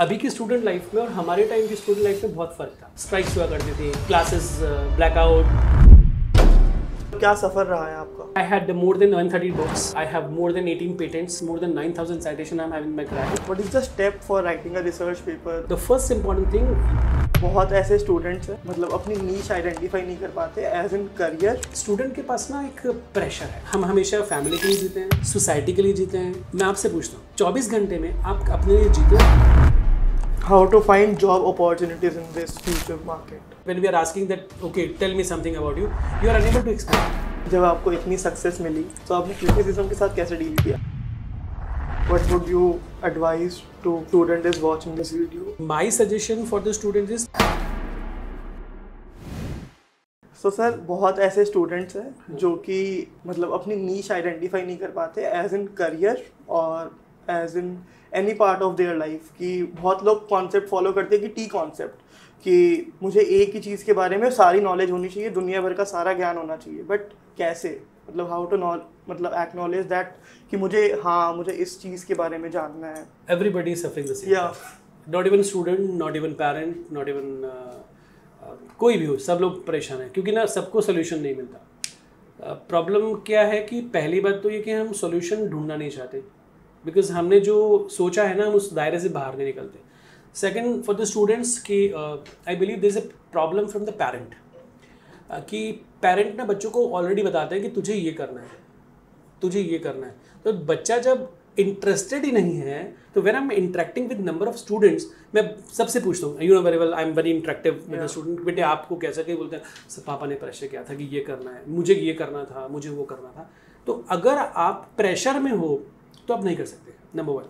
अभी की student life में और हमारे टाइम की स्टूडेंट लाइफ में बहुत फ़र्क था। स्ट्राइक्स हुआ करती थी, क्लासेस ब्लैकआउट। क्या सफ़र रहा है आपका? I had more than 130 books. I have more than 18 patents, more than 9,000 citations I'm having in my craft. What is the step for writing a research paper? The first important thing, बहुत ऐसे students हैं मतलब अपनी नीश identify नहीं कर पाते as in career. Student के पास ना एक प्रेशर है। हम हमेशा फैमिली के लिए जीते हैं, सोसाइटी के लिए जीते हैं। मैं आपसे पूछता हूँ 24 घंटे में आप अपने लिए जीते हो? How to find job opportunities in this future market? When we are asking that, okay, tell me something about you, you are unable to explain. जब आपको इतनी सक्सेस मिली तो आपने क्रिटिसिज्म के साथ कैसे डील किया? What would you advise to student is watching this video? My suggestion for the student is, So sir बहुत ऐसे स्टूडेंट्स हैं जो कि मतलब अपनी नीश आइडेंटिफाई नहीं कर पाते एज इन करियर और as in any part of their life. कि बहुत लोग कॉन्सेप्ट फॉलो करते हैं कि टी कॉन्सेप्ट, कि मुझे एक ही चीज़ के बारे में सारी नॉलेज होनी चाहिए, दुनिया भर का सारा ज्ञान होना चाहिए। बट कैसे, मतलब हाउ टू मतलब एक्नॉलेज दैट कि मुझे इस चीज़ के बारे में जानना है। everybody is suffering the same. Yeah. Not even student, not even parent, not even कोई भी हो, सब लोग परेशान हैं क्योंकि ना सबको सोल्यूशन नहीं मिलता। प्रॉब्लम क्या है कि पहली बात तो ये कि हम सोल्यूशन ढूंढना नहीं चाहते, बिकॉज हमने जो सोचा है ना हम उस दायरे से बाहर नहीं निकलते। सेकंड, फॉर द स्टूडेंट्स कि I believe there is a problem from the parent, कि पेरेंट ना बच्चों को ऑलरेडी बताते हैं कि तुझे ये करना है, तुझे ये करना है। तो बच्चा जब इंटरेस्टेड ही नहीं है तो when I am interacting with number of students, मैं सबसे पूछता हूँ, you know very well, I am very interactive with the student. बेटे आपको कैसा क्या बोलते हैं, सर पापा ने प्रेशर किया था कि ये करना है, मुझे ये करना था, मुझे वो करना था। तो अगर आप प्रेशर में हो तो आप नहीं कर सकते, number one.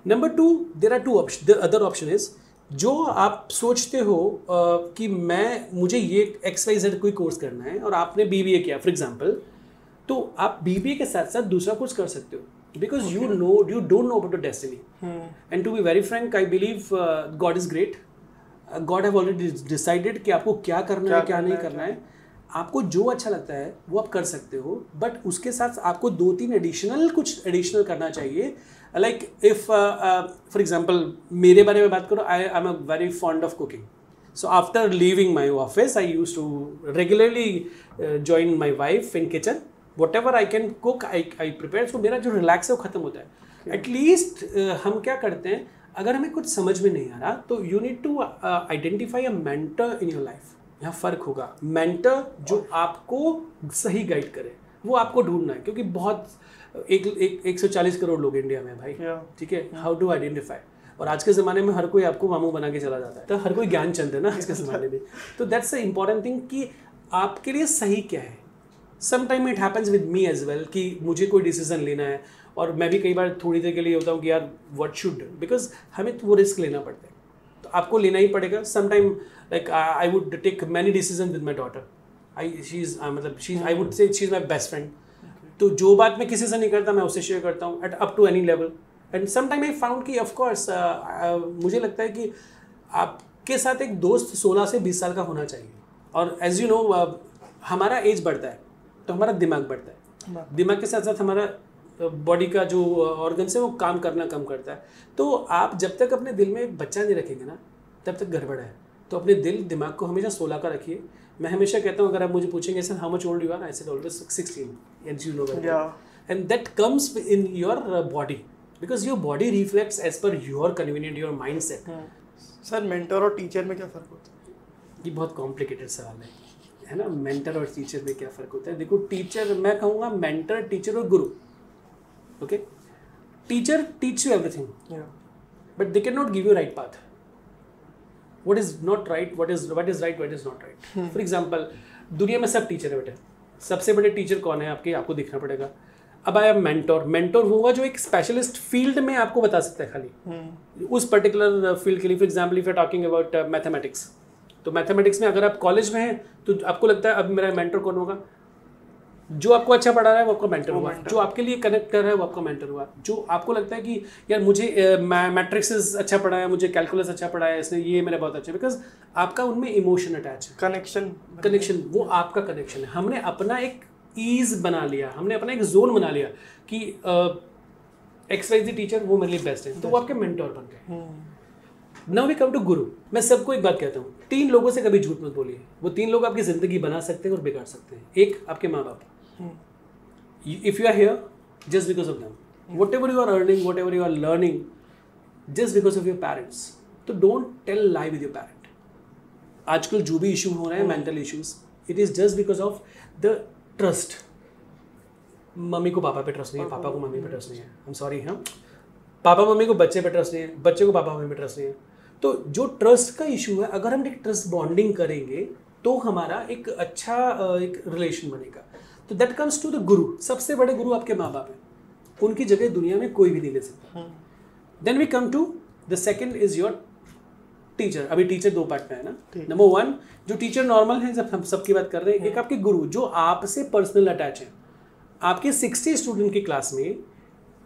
Number two, there are two option. The other option is, जो आप सोचते हो कि मुझे ये XYZ कोई कोर्स करना है और आपने BBA किया फॉर एग्जाम्पल, तो आप BBA के साथ साथ दूसरा कोर्स कर सकते हो, because you don't know about your destiny. And to be very frank, I believe God is great. God have already decided कि आपको क्या करना है, क्या नहीं करना है। आपको जो अच्छा लगता है वो आप कर सकते हो, बट उसके साथ आपको 2-3 कुछ एडिशनल करना चाहिए। लाइक इफ फॉर एग्जांपल मेरे बारे में बात करो, I am a very fond of cooking. So after leaving my office, I used to regularly join my wife in kitchen. Whatever I can cook, I prepare. So मेरा जो relax है वो ख़त्म होता है। एटलीस्ट हम क्या करते हैं, अगर हमें कुछ समझ में नहीं आ रहा तो you need to identify a mentor in your life. यहाँ फ़र्क होगा, मेंटर जो आपको सही गाइड करे वो आपको ढूंढना है, क्योंकि बहुत 140 करोड़ लोग इंडिया में भाई, ठीक है। हाउ टू आइडेंटिफाई, और आज के ज़माने में हर कोई आपको मामू बना के चला जाता है, तो हर कोई ज्ञान चंद है ना आज के ज़माने में। तो दैट्स द इम्पॉर्टेंट थिंग कि आपके लिए सही क्या है। Sometime it happens with me as well कि मुझे कोई डिसीजन लेना है और मैं भी कई बार थोड़ी देर के लिए होता हूँ कि यार व्हाट शुड, बिकॉज हमें वो रिस्क लेना पड़ता है, तो आपको लेना ही पड़ेगा। Sometime like I would take many decision with my daughter. I would say she is my best friend. तो जो बात मैं किसी से नहीं करता मैं उससे शेयर करता हूँ at up to any level. And sometime I found कि ऑफकोर्स मुझे लगता है कि आपके साथ एक दोस्त 16 से 20 साल का होना चाहिए। और एज यू नो हमारा एज बढ़ता है तो हमारा दिमाग बढ़ता है, दिमाग के साथ साथ हमारा बॉडी का जो ऑर्गन्स है वो काम करना कम करता है। तो आप जब तक अपने दिल में बच्चा नहीं रखेंगे ना तब तक गड़बड़ है। तो अपने दिमाग को हमेशा 16 का रखिए। मैं हमेशा कहता हूँ, अगर आप मुझे पूछेंगे sir how much old you are, I said always 16, and you know that, and that comes in your body, because your body reflects as per your convenient, your mindset. Sir mentor और teacher में क्या फ़र्क होता है? ये बहुत complicated सवाल है ना। मेंटर और टीचर में क्या फ़र्क होता है? देखो, टीचर, मैं कहूँगा मेंटर, टीचर और गुरु। Okay, teacher teach you everything, but they can not give you right path. What is not right, what is right, what is not right. For example, दुनिया में सब टीचर है बेटे, सबसे बड़े टीचर कौन है आपको देखना पड़ेगा। अब आई एम मेंटोर। मेंटोर वो होगा जो एक स्पेशलिस्ट फील्ड में आपको बता सकता है खाली उस पर्टिकुलर फील्ड के लिए। For example if you are talking about mathematics, तो मैथमेटिक्स में अगर आप कॉलेज में हैं तो आपको लगता है अब मेरा मेंटर कौन होगा, जो आपको अच्छा पढ़ा रहा है वो आपका मेंटर हुआ, जो आपके लिए कनेक्ट कर रहा है वो आपका मेंटर हुआ। जो आपको लगता है कि यार मुझे मैट्रिक्स अच्छा पढ़ा है, मुझे कैलकुलस अच्छा पढ़ा है, इसने ये मेरा बहुत अच्छा है, बिकॉज आपका उनमें इमोशन अटैच है, कनेक्शन वो आपका कनेक्शन है। हमने अपना एक ईज बना लिया, हमने अपना एक जोन बना लिया कि XYZ टीचर वो मेरे लिए बेस्ट है, तो वो आपके मेंटोर बन गए। नाउ वी कम टू गुरु। मैं सबको एक बात कहता हूँ, 3 लोगों से कभी झूठ मत बोलिए। वो 3 लोग आपकी ज़िंदगी बना सकते हैं और बिगाड़ सकते हैं। एक, आपके माँ बाप। If you are here just because of them, whatever you are earning, whatever you are learning, just because of your parents. तो don't tell lie with your parent. आजकल जो भी इशू हो रहे हैं, mental issues, it is just because of the trust. मम्मी को पापा पे ट्रस्ट नहीं है, पापा को मम्मी पे ट्रस्ट नहीं है। आई एम सॉरी, हाँ, पापा मम्मी को बच्चे पे ट्रस्ट नहीं है, बच्चे को पापा मम्मी पे ट्रस्ट नहीं है। तो जो ट्रस्ट का इशू है, अगर हम एक ट्रस्ट बॉन्डिंग करेंगे तो हमारा एक अच्छा एक रिलेशन बनेगा। तो दैट कम्स टू द गुरु। सबसे बड़े गुरु आपके माँ बाप हैं, उनकी जगह दुनिया में कोई भी नहीं ले सकता। Then we come to the second is your teacher. अभी टीचर 2 पार्ट में है ना। नंबर 1 जो टीचर नॉर्मल है, जब हम सबकी बात कर रहे हैं, एक आपके गुरु जो आपसे पर्सनल अटैच है। आपके 60 स्टूडेंट की क्लास में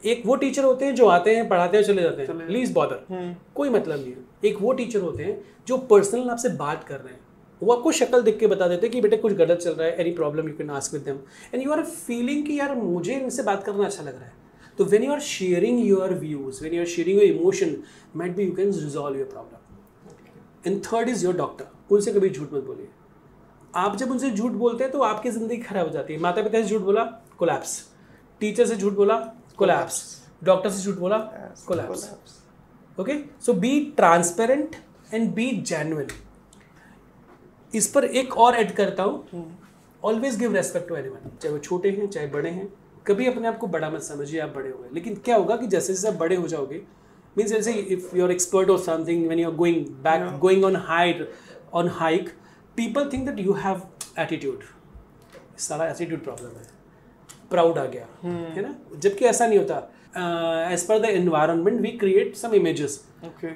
एक वो टीचर होते हैं जो आते हैं, पढ़ाते हैं, चले जाते हैं, प्लीज बॉदर, कोई मतलब नहीं है। एक वो टीचर होते हैं जो पर्सनल आपसे बात कर रहे हैं। वो आपको शक्ल देख के बता देते हैं कि बेटे कुछ गलत चल रहा है, any problem you can ask with them, and you are feeling कि यार मुझे इनसे बात करना अच्छा लग रहा है। तो when you are sharing your views, when you are sharing your emotion, might be you can resolve your problem. And third is your doctor. उनसे कभी झूठ मत बोलिए। आप जब उनसे झूठ बोलते हैं तो आपकी ज़िंदगी खराब हो जाती है। माता पिता से झूठ बोला, कोलैप्स। टीचर से झूठ बोला, कोलैप्स। डॉक्टर से झूठ बोला, collapse. Okay, so be transparent and be genuine. इस पर एक और ऐड करता हूँ, always give respect to anyone, चाहे वो छोटे हैं चाहे बड़े हैं। कभी अपने आप को बड़ा मत समझिए, आप बड़े हो गए। लेकिन क्या होगा कि जैसे जैसे आप बड़े हो जाओगे, मीन्स जैसे if you are expert of something, when you are going back, going on hike, people think that you have attitude. सारा एटीट्यूड प्रॉब्लम है, प्राउड आ गया, है ना। जबकि ऐसा नहीं होता। As per the environment we create some images.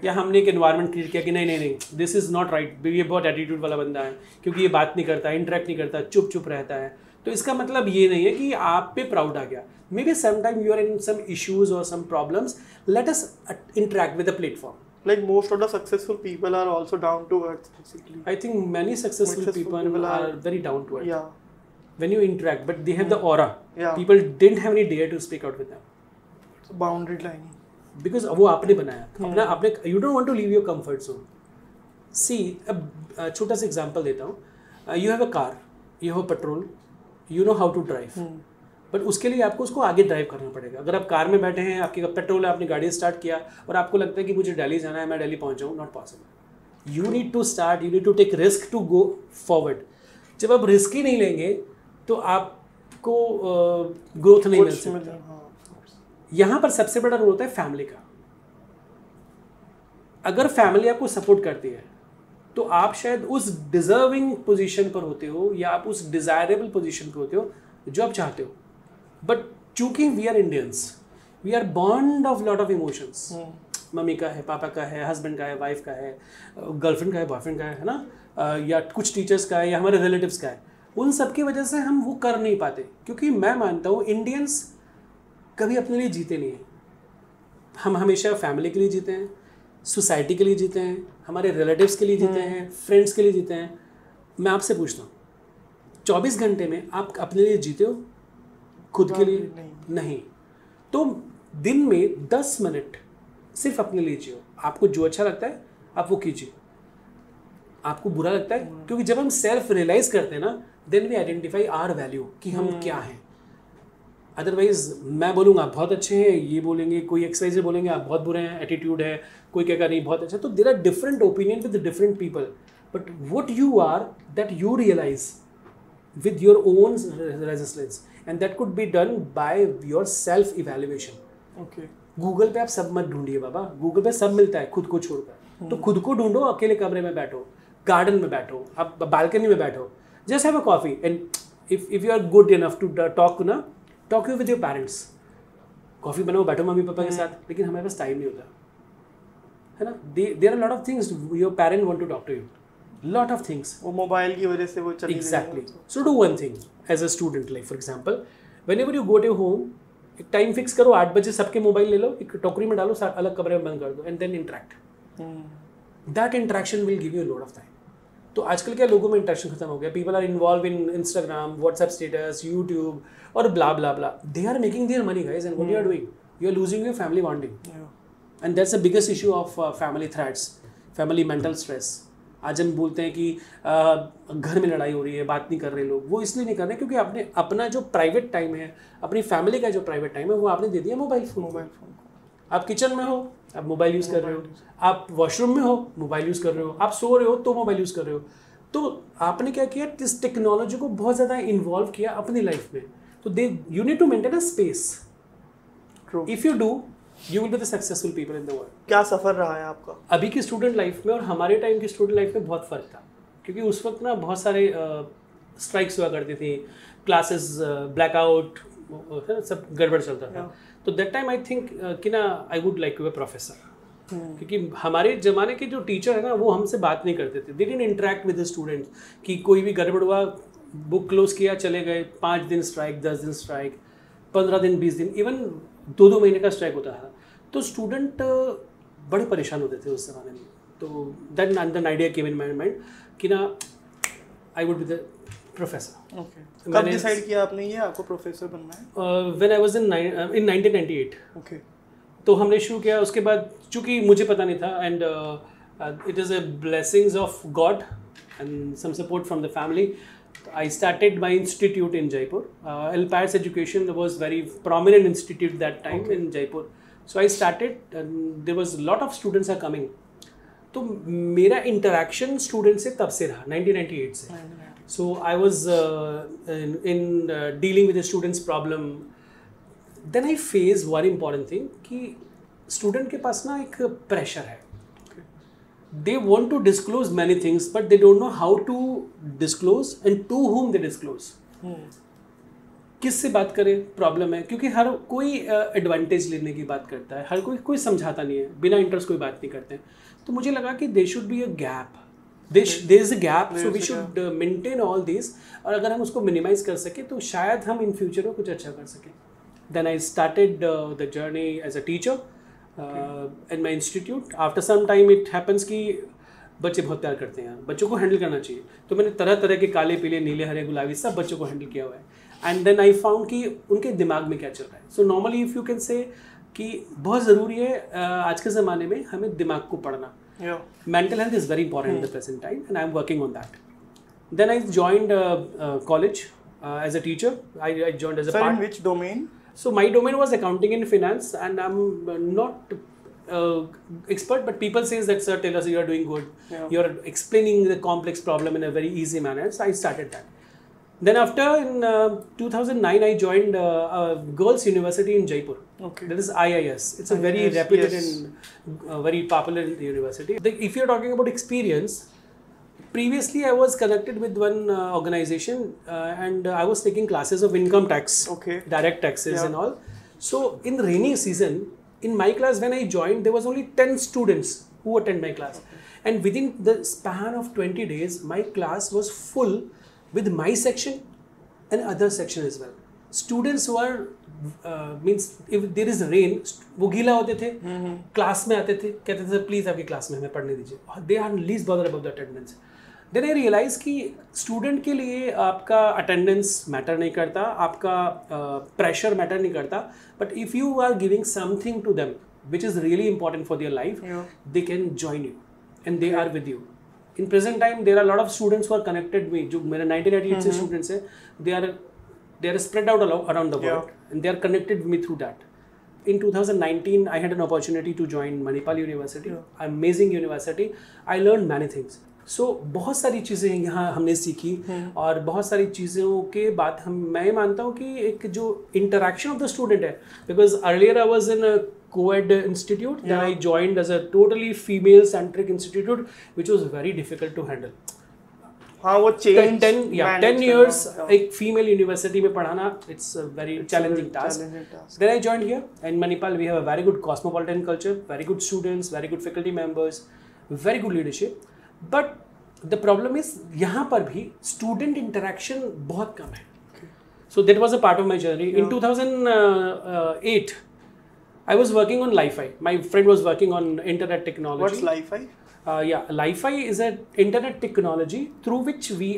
या हमने एक एनवायरनमेंट क्रिएट किया कि नहीं, दिस इज नॉट राइट, ये बहुत एटीट्यूड वाला बंदा है, क्योंकि ये बात नहीं करता, इंटरेक्ट नहीं करता, चुप रहता है। तो इसका मतलब ये नहीं है कि आप पे प्राउड आ गया। Maybe sometime you are in some issues और some problems, let us interact with the platform. Like most of the successful people are also down to earth, basically. I think many successful people are very down to earth. Yeah. When you interact, but they have the aura. Yeah. People didn't have any dare to speak out with them. So boundary line. Because वो आपने बनाया, अपना आपने, you don't want to leave your comfort zone. See, अब छोटा सा example देता हूँ. You have a car, you have petrol, you know how to drive. But उसके लिए आपको उसको आगे ड्राइव करना पड़ेगा। अगर आप कार में बैठे हैं, आपके पेट्रोल है, आपने गाड़ी स्टार्ट किया और आपको लगता है कि मुझे दिल्ली जाना है, मैं दिल्ली पहुंच जाऊँ, not possible. You need to start, you need to take risk to go forward. जब आप रिस्क ही नहीं लेंगे तो आपको ग्रोथ नहीं मिल सकती। यहाँ पर सबसे बड़ा रोल होता है फैमिली का। अगर फैमिली आपको सपोर्ट करती है तो आप शायद उस डिजर्विंग पोजीशन पर होते हो, या आप उस डिजायरेबल पोजीशन पर होते हो जो आप चाहते हो। बट चूंकि we are Indians, we are bond of lot of emotions. Mummy का है, पापा का है, हस्बैंड का है, वाइफ का है, गर्लफ्रेंड का है, बॉयफ्रेंड का है ना, या कुछ टीचर्स का है, या हमारे रिलेटिव्स का है। उन सब की वजह से हम वो कर नहीं पाते, क्योंकि मैं मानता हूँ इंडियंस कभी अपने लिए जीते नहीं हैं। हम हमेशा फैमिली के लिए जीते हैं, सोसाइटी के लिए जीते हैं, हमारे रिलेटिव्स के लिए जीते हैं, फ्रेंड्स के लिए जीते हैं। मैं आपसे पूछता हूँ, 24 घंटे में आप अपने लिए जीते हो? खुद के लिए नहीं। तो दिन में 10 मिनट सिर्फ अपने लिए जियो। आपको जो अच्छा लगता है आप वो कीजिए। आपको बुरा लगता है, क्योंकि जब हम सेल्फ रियलाइज करते हैं ना, then we identify our value कि हम क्या हैं। अदरवाइज मैं बोलूँगा आप बहुत अच्छे हैं, ये बोलेंगे कोई एक्सवाइज बोलेंगे आप बहुत बुरे हैं, एटीट्यूड है, कोई कहेगा नहीं बहुत अच्छा। तो there are different opinion with different people, but what you are that you realise with your own resistance, and that could be done by your self evaluation. Okay. Google पे आप सब मत ढूंढिए बाबा, गूगल पे सब मिलता है खुद को छोड़कर। तो खुद को ढूंढो, अकेले कमरे में बैठो, गार्डन में बैठो, आप बालकनी में बैठो, just have a coffee, and if you are good enough to talk you with your parents. Coffee बनाओ, बैठो मम्मी पापा के साथ, लेकिन हमारे पास टाइम नहीं होता है ना। There are lot of things your parent want to talk to you, lot of things. वो मोबाइल की वजह से वो चली गई। Exactly. So do one thing as a student, like for example, whenever you go to your home, एक time fix करो, 8 बजे सबके मोबाइल ले लो, एक टोकरी में डालो, अलग कमरे में बंद कर दो, and then interact. That interaction will give you a lot of time. तो आजकल क्या लोगों में इंटरेक्शन खत्म हो गया। People are involved in Instagram, WhatsApp status, YouTube और blah blah blah. They are making their money, guys, and what you are doing? You are losing your family bonding. And that's the biggest issue of family threats. Family mental stress. आज हम बोलते हैं कि घर में लड़ाई हो रही है, बात नहीं कर रहे लोग, वो इसलिए नहीं कर रहे क्योंकि आपने अपना जो प्राइवेट टाइम है, अपनी फैमिली का जो प्राइवेट टाइम है, वो आपने दे दिया मोबाइल फ़ोन। आप किचन में हो, आप मोबाइल यूज़ कर रहे हो, आप वॉशरूम में हो, मोबाइल यूज़ कर रहे हो, आप सो रहे हो तो मोबाइल यूज़ कर रहे हो। तो आपने क्या किया, इस टेक्नोलॉजी को बहुत ज़्यादा इन्वॉल्व किया अपनी लाइफ में। तो you need to maintain a space. If you do, you will be the successful people in the world. क्या सफ़र रहा है आपका अभी की स्टूडेंट लाइफ में और हमारे टाइम की स्टूडेंट लाइफ में बहुत फ़र्क था, क्योंकि उस वक्त ना बहुत सारे स्ट्राइक्स हुआ करती थी, क्लासेस ब्लैकआउट, सब गड़बड़ चलता था। तो दैट टाइम आई थिंक कि ना I would like to be professor, क्योंकि हमारे ज़माने के जो टीचर है ना, वो हमसे बात नहीं करते थे। They didn't interact with the students, कि कोई भी गड़बड़ हुआ, बुक क्लोज किया, चले गए, 5 दिन स्ट्राइक, 10 दिन स्ट्राइक, 15 दिन, 20 दिन, इवन 2-2 महीने का स्ट्राइक होता था। तो स्टूडेंट बड़े परेशान होते थे उस ज़माने में। तो that an idea came in my mind कि ना I would be the professor. Okay, कब डिसाइड किया आपने ये आपको प्रोफेसर बनना है? When I was in 1998। Okay, तो हमने शुरू किया। उसके बाद चूँकि मुझे पता नहीं था, and it is a blessings of God and some support from the family, I started my institute in Jaipur. Alpayers Education was very prominent institute that time in Jaipur. So I started, and there was a lot of students are coming. तो मेरा interaction student से तब से रहा, 1998 से. So I was in dealing with the students' problem. Then I faced one important thing कि student के पास ना एक pressure है. They want to disclose many things, but they don't know how to disclose and to whom they disclose. किससे बात करें, problem है, क्योंकि हर कोई एडवांटेज लेने की बात करता है, हर कोई समझाता नहीं है, बिना इंटरेस्ट कोई बात नहीं करते हैं। तो मुझे लगा कि there should be a gap, there is a gap, so we should maintain all this, और अगर हम उसको मिनिमाइज कर सकें तो शायद हम इन फ्यूचर में कुछ अच्छा कर सकें। Then I started the journey as a teacher in my institute. After some time it happens कि बच्चे बहुत प्यार करते हैं, बच्चों को हैंडल करना चाहिए। तो मैंने तरह तरह के काले पीले नीले हरे गुलाबी सब बच्चों को हैंडल किया हुआ है। एंड देन आई फाउंड कि उनके दिमाग में क्या चल रहा है। So normally if you can say कि बहुत ज़रूरी है आज के ज़माने में हमें दिमाग को पढ़ना। Mental health is very important in the present time, and I am working on that. Then I joined college as a teacher. I joined as a Sir, part. in which domain? So my domain was accounting and finance, and I'm not expert, but people says that, sir, tell us you are doing good. Yeah. You are explaining the complex problem in a very easy manner. So I started that. Then after in 2009 I joined a girls university in Jaipur. Okay. That is IIS. It's a very reputed and very popular university. If you're talking about experience, previously I was connected with one organization and I was taking classes of income tax, direct taxes and all. So in rainy season, in my class when I joined, there was only 10 students who attend my class. And within the span of 20 days, my class was full with my section and other section as well. Students who are means if there is rain, वो गीला होते थे, class में आते थे, कहते थे please आपकी क्लास में हमें पढ़ने दीजिए. They are least bothered about the attendance. Then I realize कि स्टूडेंट के लिए आपका अटेंडेंस मैटर नहीं करता, आपका प्रेशर मैटर नहीं करता, but if you are giving something to them which is really important for their life, they can join you and they are with you. In present time there are lot of students who are connected me, जो मेरे 1988 से students हैं, they are spread out around the world and they are connected me through that. In 2019, I had an opportunity to join Manipal University, amazing university. I learned many things. So बहुत सारी चीज़ें यहाँ हमने सीखी और बहुत सारी चीज़ों के बाद मैं मानता हूँ कि एक जो interaction of the student है, because earlier I was in a co-ed institute, then I joined as a totally female centric institute which was very difficult to handle. हाँ वो change 10 years एक female university में पढ़ाना, it's a very challenging task. Then I joined here in Manipal. We have a very good cosmopolitan culture, very good students, very good faculty members, very good leadership. But the problem is यहाँ पर भी student interaction बहुत कम है. So that was a part of my journey. In 2008, I was working on Li-Fi. My friend was working on internet technology. What's Li-Fi? Li-Fi is an internet technology through which we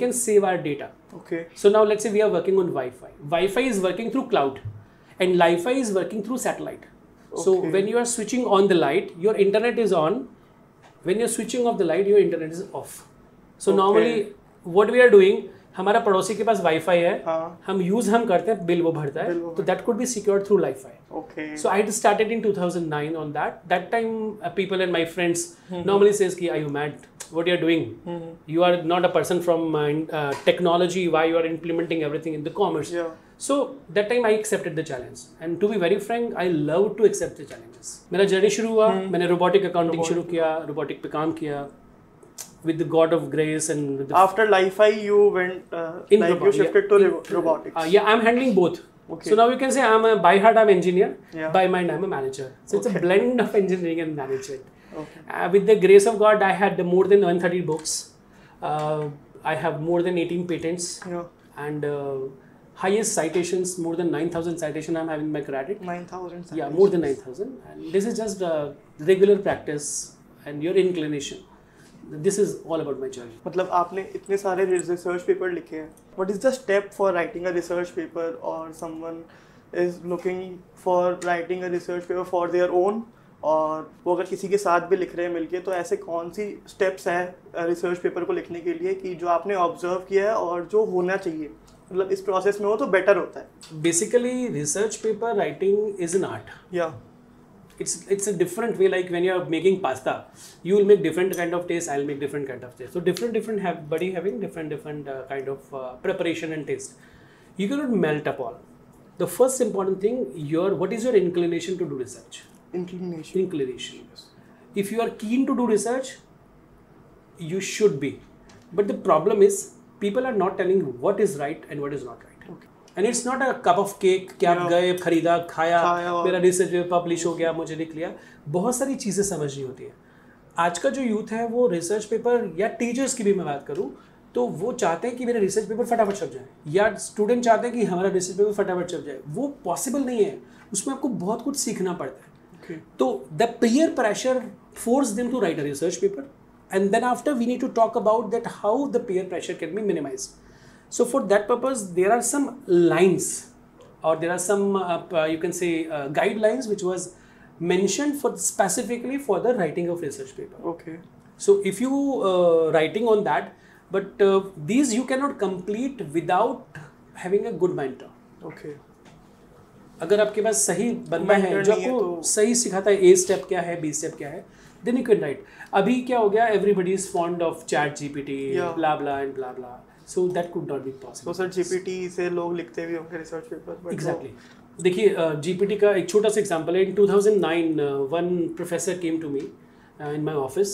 can save our data. Okay. So now let's say we are working on Wi-Fi. Wi-Fi is working through cloud, and Li-Fi is working through satellite. So when you are switching on the light, your internet is on, when you're switching off the light, your internet is off. So normally what we are doing, हमारा पड़ोसी के पास wifi है, हम use हम करते हैं, bill वो भरता है, तो that could be secured through wifi. So I started in 2009 on that. That time people and my friends normally says कि are you mad? What you are doing? You are not a person from technology. Why you are implementing everything in the commerce? So that time I accepted the challenge. And to be very frank, I love to accept the challenges. मेरा journey शुरू हुआ, मैंने robotic accounting शुरू किया, robotic पे काम किया. With the God of grace and with the after Li-Fi you went like you shifted to robotics. Yeah, I'm handling both. Okay. So now you can say I'm by heart I'm engineer, by mind I'm a manager. So it's a blend of engineering and management. Okay. With the grace of God, I had more than 130 books. I have more than 18 patents. And highest citations, more than 9,000 citations I'm having my credit. 9,000 citations. Yeah, more than 9,000. And this is just regular practice and your inclination. This is all about my journey. मतलब आपने इतने सारे research paper लिखे हैं. What is the step for writing a research paper, or someone is looking for writing a research paper for their own, और वो अगर किसी के साथ भी लिख रहे हैं मिलके, तो ऐसे कौन सी steps हैं रिसर्च पेपर को लिखने के लिए कि जो आपने ऑब्जर्व किया है और जो होना चाहिए, मतलब इस प्रोसेस में हो तो बेटर होता है? Basically, research paper writing is an art. Yeah. It's a different way. Like when you are making pasta, you will make different kind of taste. I'll make different kind of taste. So different body having different kind of preparation and taste. You cannot melt up all. The first important thing, what is your inclination to do research? Inclination. Yes. If you are keen to do research, you should be. But the problem is people are not telling you what is right and what is not right. Okay. And it's not a cup of cake कि आप गए, खरीदा, खाया, मेरा research paper publish हो गया, मुझे लिख लिया. बहुत सारी चीज़ें समझनी होती है. आज का जो यूथ है वो रिसर्च पेपर, या टीचर्स की भी मैं बात करूँ तो वो चाहते हैं कि मेरा रिसर्च पेपर फटाफट छप जाए, या स्टूडेंट चाहते हैं कि हमारा रिसर्च पेपर फटाफट छप जाए. वो पॉसिबल नहीं है, उसमें आपको बहुत कुछ सीखना पड़ता है. तो the peer pressure force them to write a research paper, and then after we need to talk about that how the peer pressure can be minimized. So for that purpose, there are some lines, or there are some you can say guidelines which was mentioned for specifically for the writing of research paper. Okay. So if you writing on that, but these you cannot complete without having a good mentor. Okay. अगर आपके पास सही बंदा है जो आपको सही सिखाता है, A step क्या है, B step क्या है, then you can write. अभी क्या हो गया, everybody is fond of ChatGPT, blah blah and blah blah. So that could not be possible. So sir, GPT से लोग लिखते भी होंगे रिसर्च पेपर. Exactly. देखिए GPT का एक छोटा सा एग्जांपल है. In 2009, one professor came to me in my office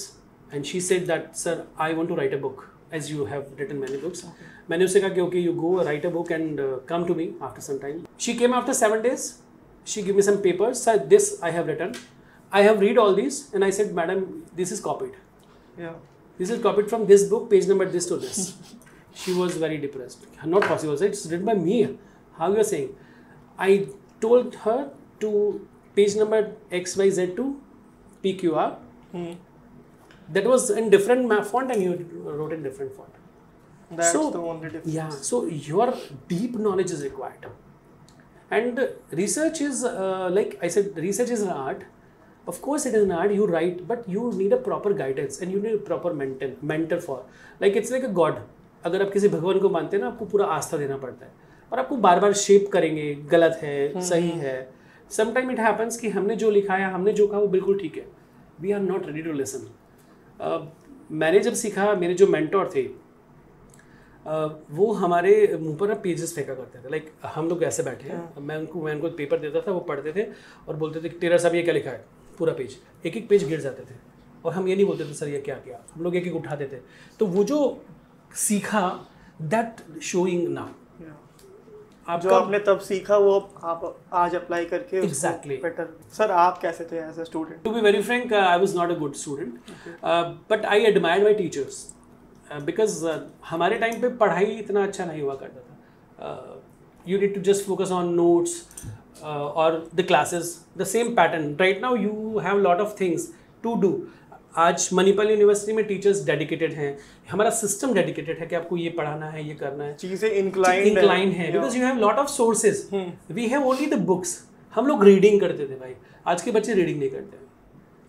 and she said that, sir, I want to write a book as you have written many books. Okay. मैंने उससे कहा कि okay, you go write a book and come to me after some time. She came after 7 days. She gave me some papers. Sir, this I have written. I have read all these and I said, madam, this is copied. Yeah. This is copied from this book, page number this to this. She was very depressed. Not possible. It's written by me. How you are saying? I told her to page number XYZ to PQR. That was in different font and you wrote in different font. That's the only difference. Yeah. So your deep knowledge is required. And research is like I said, research is an art. Of course it is an art. You write, but you need a proper guidance and you need a proper mentor for. Like it's like a God. अगर आप किसी भगवान को मानते हैं ना, आपको पूरा आस्था देना पड़ता है और आपको बार बार शेप करेंगे, गलत है, सही है. समटाइम इट हैपन्स कि हमने जो लिखा है, हमने जो कहा वो बिल्कुल ठीक है. We are not ready to listen. मैंने जब सीखा, मेरे जो मेंटोर थे वो हमारे मुंह पर ना पेजेस फेंका करते थे. लाइक हम लोग ऐसे बैठे हैं, मैं उनको पेपर देता था, वो पढ़ते थे और बोलते थे टेलर साहब ये क्या लिखा है, पूरा पेज, एक एक पेज गिर जाते थे और हम ये नहीं बोलते थे सर ये क्या किया, हम लोग एक एक उठाते थे. तो वो जो सीखा दैट शोइंग नाउ, जो आपने तब सीखा वो आप आज अप्लाई करके एग्जैक्टली बेटर. सर आप कैसे थे as a student? To be very frank, I was not a good student, but I admired my teachers because हमारे टाइम पे पढ़ाई इतना अच्छा नहीं हुआ करता था. You need to just focus on notes और the classes, the same pattern. Right now you have lot of things to do. आज मणिपाल यूनिवर्सिटी में टीचर्स डेडिकेटेड हैं, हमारा सिस्टम डेडिकेटेड है कि आपको ये पढ़ाना है, ये करना है, चीज़ें इंक्लाइंड है because you have lot of sources. We have only the books. हम लोग रीडिंग करते थे भाई, आज के बच्चे रीडिंग नहीं करते हैं.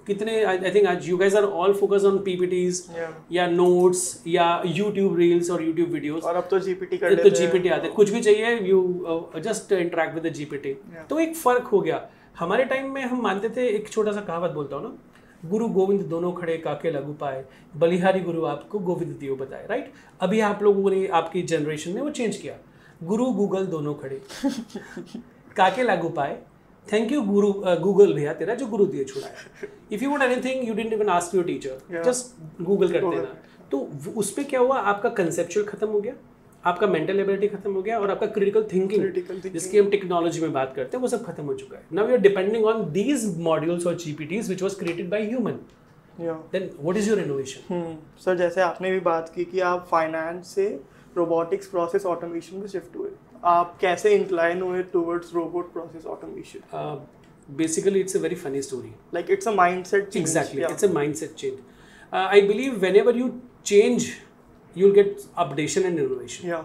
कितने आई थिंक आज you guys are all focus on PPTs या नोट्स या यूट्यूब रील्स और यूट्यूब वीडियोस, और अब तो जीपीटी कर लेते तो हैं, जीपीटी आते हैं, कुछ भी चाहिए you just interact with the GPT. तो एक फ़र्क हो गया। हमारे टाइम में हम मानते थे, एक छोटा सा कहावत बोलता हूँ ना, गुरु गोविंद दोनों खड़े काके लागू पाए, बलिहारी गुरु आपको गोविंद दियो बताए, राइट। अभी आप लोगों ने, आपकी जनरेशन ने वो चेंज किया, गुरु गूगल दोनों खड़े काके लागू पाए, थैंक यू गुरु गूगल भैया तेरा जो गुरु दिए छुड़ाया। If you want anything you didn't even ask your teacher, just Google कर देना। तो उस पे क्या हुआ, आपका कंसेप्चुअल खत्म हो गया, आपका मेंटल एबिलिटी खत्म हो गया, और आपका क्रिटिकल थिंकिंग जिसकी हम टेक्नोलॉजी में बात करते हैं वो सब खत्म हो चुका है। Now we are depending on these modules और GPTs which was created by human. Then what is your innovation? Sir जैसे आपने भी बात की कि आप फाइनेंस से रोबोटिक्स प्रोसेस ऑटोमेशन में शिफ्ट हुए, आप कैसे इंक्लाइन हुए towards robot process automation? Basically it's a very funny story. Like it's a mindset change. Exactly, it's a mindset change. I believe whenever you change, you'll get updation and innovation. Yeah.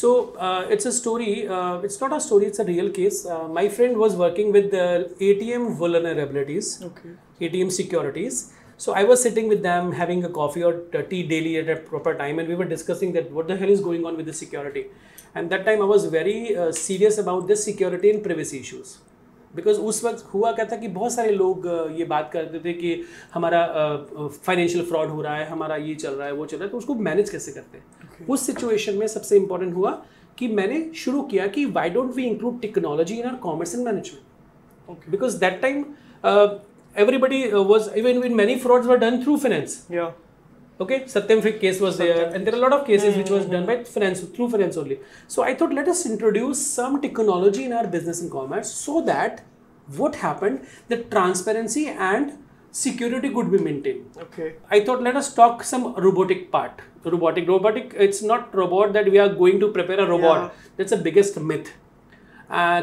So it's a story. It's not a story. It's a real case. My friend was working with ATM vulnerabilities. Okay. ATM securities. So I was sitting with them having a coffee or tea daily at a proper time, and we were discussing that what the hell is going on with the security. And that time I was very serious about this security and privacy issues. Because उस वक्त हुआ क्या था कि बहुत सारे लोग ये बात करते थे कि हमारा फाइनेंशियल फ्रॉड हो रहा है, हमारा ये चल रहा है, वो चल रहा है, तो उसको मैनेज कैसे करते हैं। उस सिचुएशन में सबसे इंपॉर्टेंट हुआ कि मैंने शुरू किया कि why don't we include technology in our commerce and management, because that time everybody was, even when many frauds were done through finance. Yeah. Okay, Satyam case was there, and there are a lot of cases which was done by finance, through finance only. So I thought, let us introduce some technology in our business and commerce, so that what happened, the transparency and security could be maintained. Okay. I thought, let us talk some robotic part. Robotic. It's not robot that we are going to prepare a robot. Yeah. That's the biggest myth.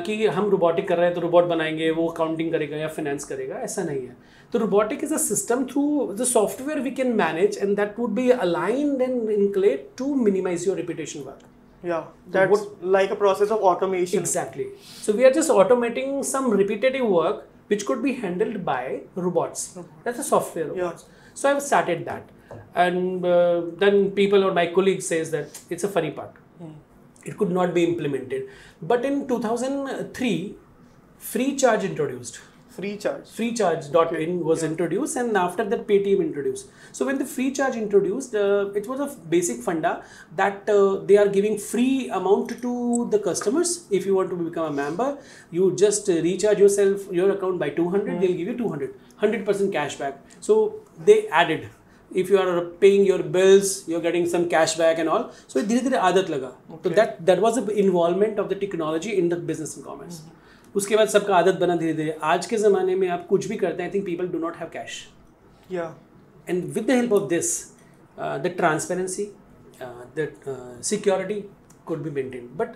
कि हम robotic कर रहे हैं तो robot बनाएंगे, वो accounting करेगा या फाइनेंस करेगा, ऐसा नहीं है। तो robotic is a system through the software we can manage, and that would be aligned and inclined to minimise your repetition work. Yeah, that's like a process of automation. Exactly. So we are just automating some repetitive work which could be handled by robots. That's a software robots. Yeah. So I've started that, and then people or my colleagues says that it's a funny part. It could not be implemented. But in 2003, FreeCharge introduced. FreeCharge.in was introduced, and after that Paytm introduced. So when the FreeCharge introduced, it was a basic funda that they are giving free amount to the customers. If you want to become a member, you just recharge your account by 200, they'll give you 100% cashback. So they added, if you are paying your bills, you're getting some cashback and all. So धीरे धीरे आदत लगा. So that was the involvement of the technology in the business and commerce. उसके बाद सबका आदत बना धीरे धीरे. आज के ज़माने में आप कुछ भी करते हैं, I think people do not have cash. Yeah. And with the help of this, the transparency, the security could be maintained. But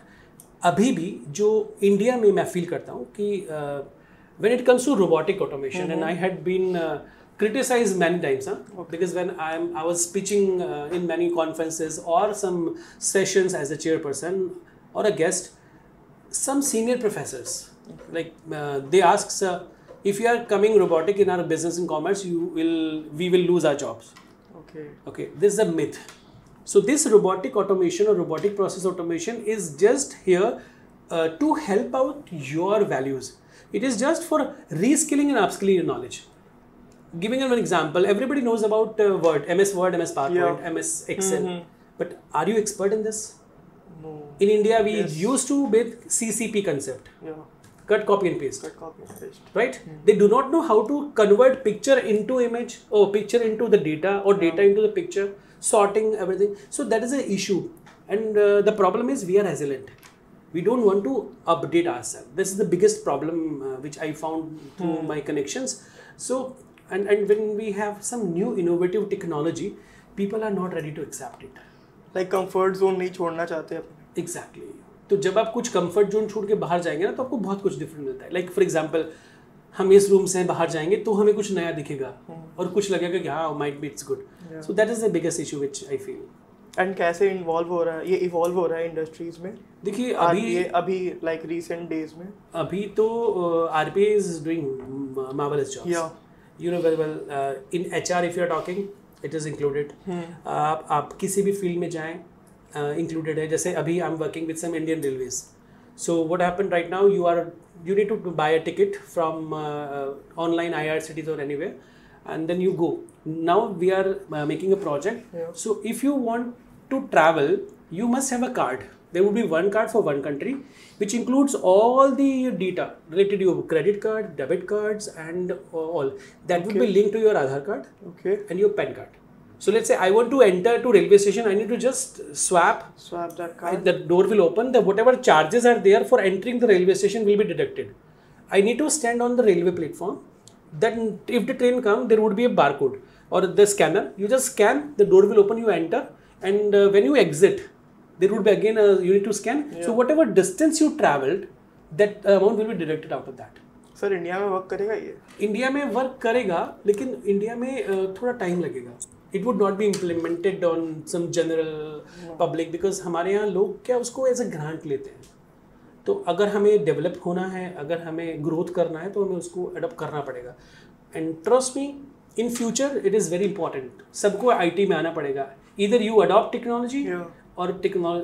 अभी भी जो इंडिया में मैं फील करता हूँ कि when it comes to robotic automation, and I had been criticized many times, because when I was speaking in many conferences or some sessions as a chairperson or a guest, some senior professors like they ask, sir, if you are coming robotic in our business and commerce, we will lose our jobs. Okay, this is a myth. So this robotic automation or robotic process automation is just here to help out your values. It is just for reskilling and upskilling your knowledge. Giving an example, everybody knows about Word, MS PowerPoint, MS Excel. But are you expert in this? No. In India, we used to with CCP concept. Yeah. Cut, copy and paste. Right? They do not know how to convert picture into image, or picture into the data, or data into the picture, sorting everything. So that is an issue. And the problem is we are hesitant. We don't want to update ourselves. This is the biggest problem which I found through my connections. So, and when we have some new innovative technology, people are not ready to accept it. Like comfort zone नहीं छोड़ना चाहते अपने. Exactly. तो जब आप कुछ comfort zone छोड़ के बाहर जाएंगे ना, तो आपको बहुत कुछ different मिलता है. Like for example, हम इस रूम से बाहर जाएंगे तो हमें कुछ नया दिखेगा, और कुछ लगेगा कि हाँ might be it's good. So that is the biggest issue which I feel. And कैसे इन्वॉल्व हो रहा है, ये इवॉल्व हो रहा है इंडस्ट्रीज में? देखिए अभी like recent days में अभी तो RPA is doing marvelous jobs. Yeah. You know very well, in HR if you are talking, it is included. आप किसी भी फील्ड में जाएं, included है. जैसे अभी I'm working with some Indian Railways. So what happened right now, you need to buy a ticket from online IRCTC or anywhere, and then you go. Now we are making a project. Yeah. So if you want to travel, you must have a card. There would be one card for one country, which includes all the data related to your credit card, debit cards, and all. That would be linked to your Aadhaar card and your PAN card. So let's say I want to enter to railway station, I need to just swap that card. The door will open. Whatever charges are there for entering the railway station will be deducted. I need to stand on the railway platform. Then if the train comes, there would be a barcode or the scanner. You just scan, the door will open, you enter, and when you exit, there would be again you need to scan. So whatever distance you traveled, that amount will be deducted out of that. Sir India में work करेगा ये? India में work करेगा, लेकिन India में थोड़ा time लगेगा. It would not be implemented on some general public because हमारे यहाँ लोग क्या उसको एज ए ग्रांट लेते हैं. तो अगर हमें डेवलप होना है, अगर हमें ग्रोथ करना है, तो हमें उसको अडॉप्ट करना पड़ेगा. And trust me, in future it is very important. सबको आईटी में आना पड़ेगा. ईदर यू अडॉप्ट टेक्नोलॉजी और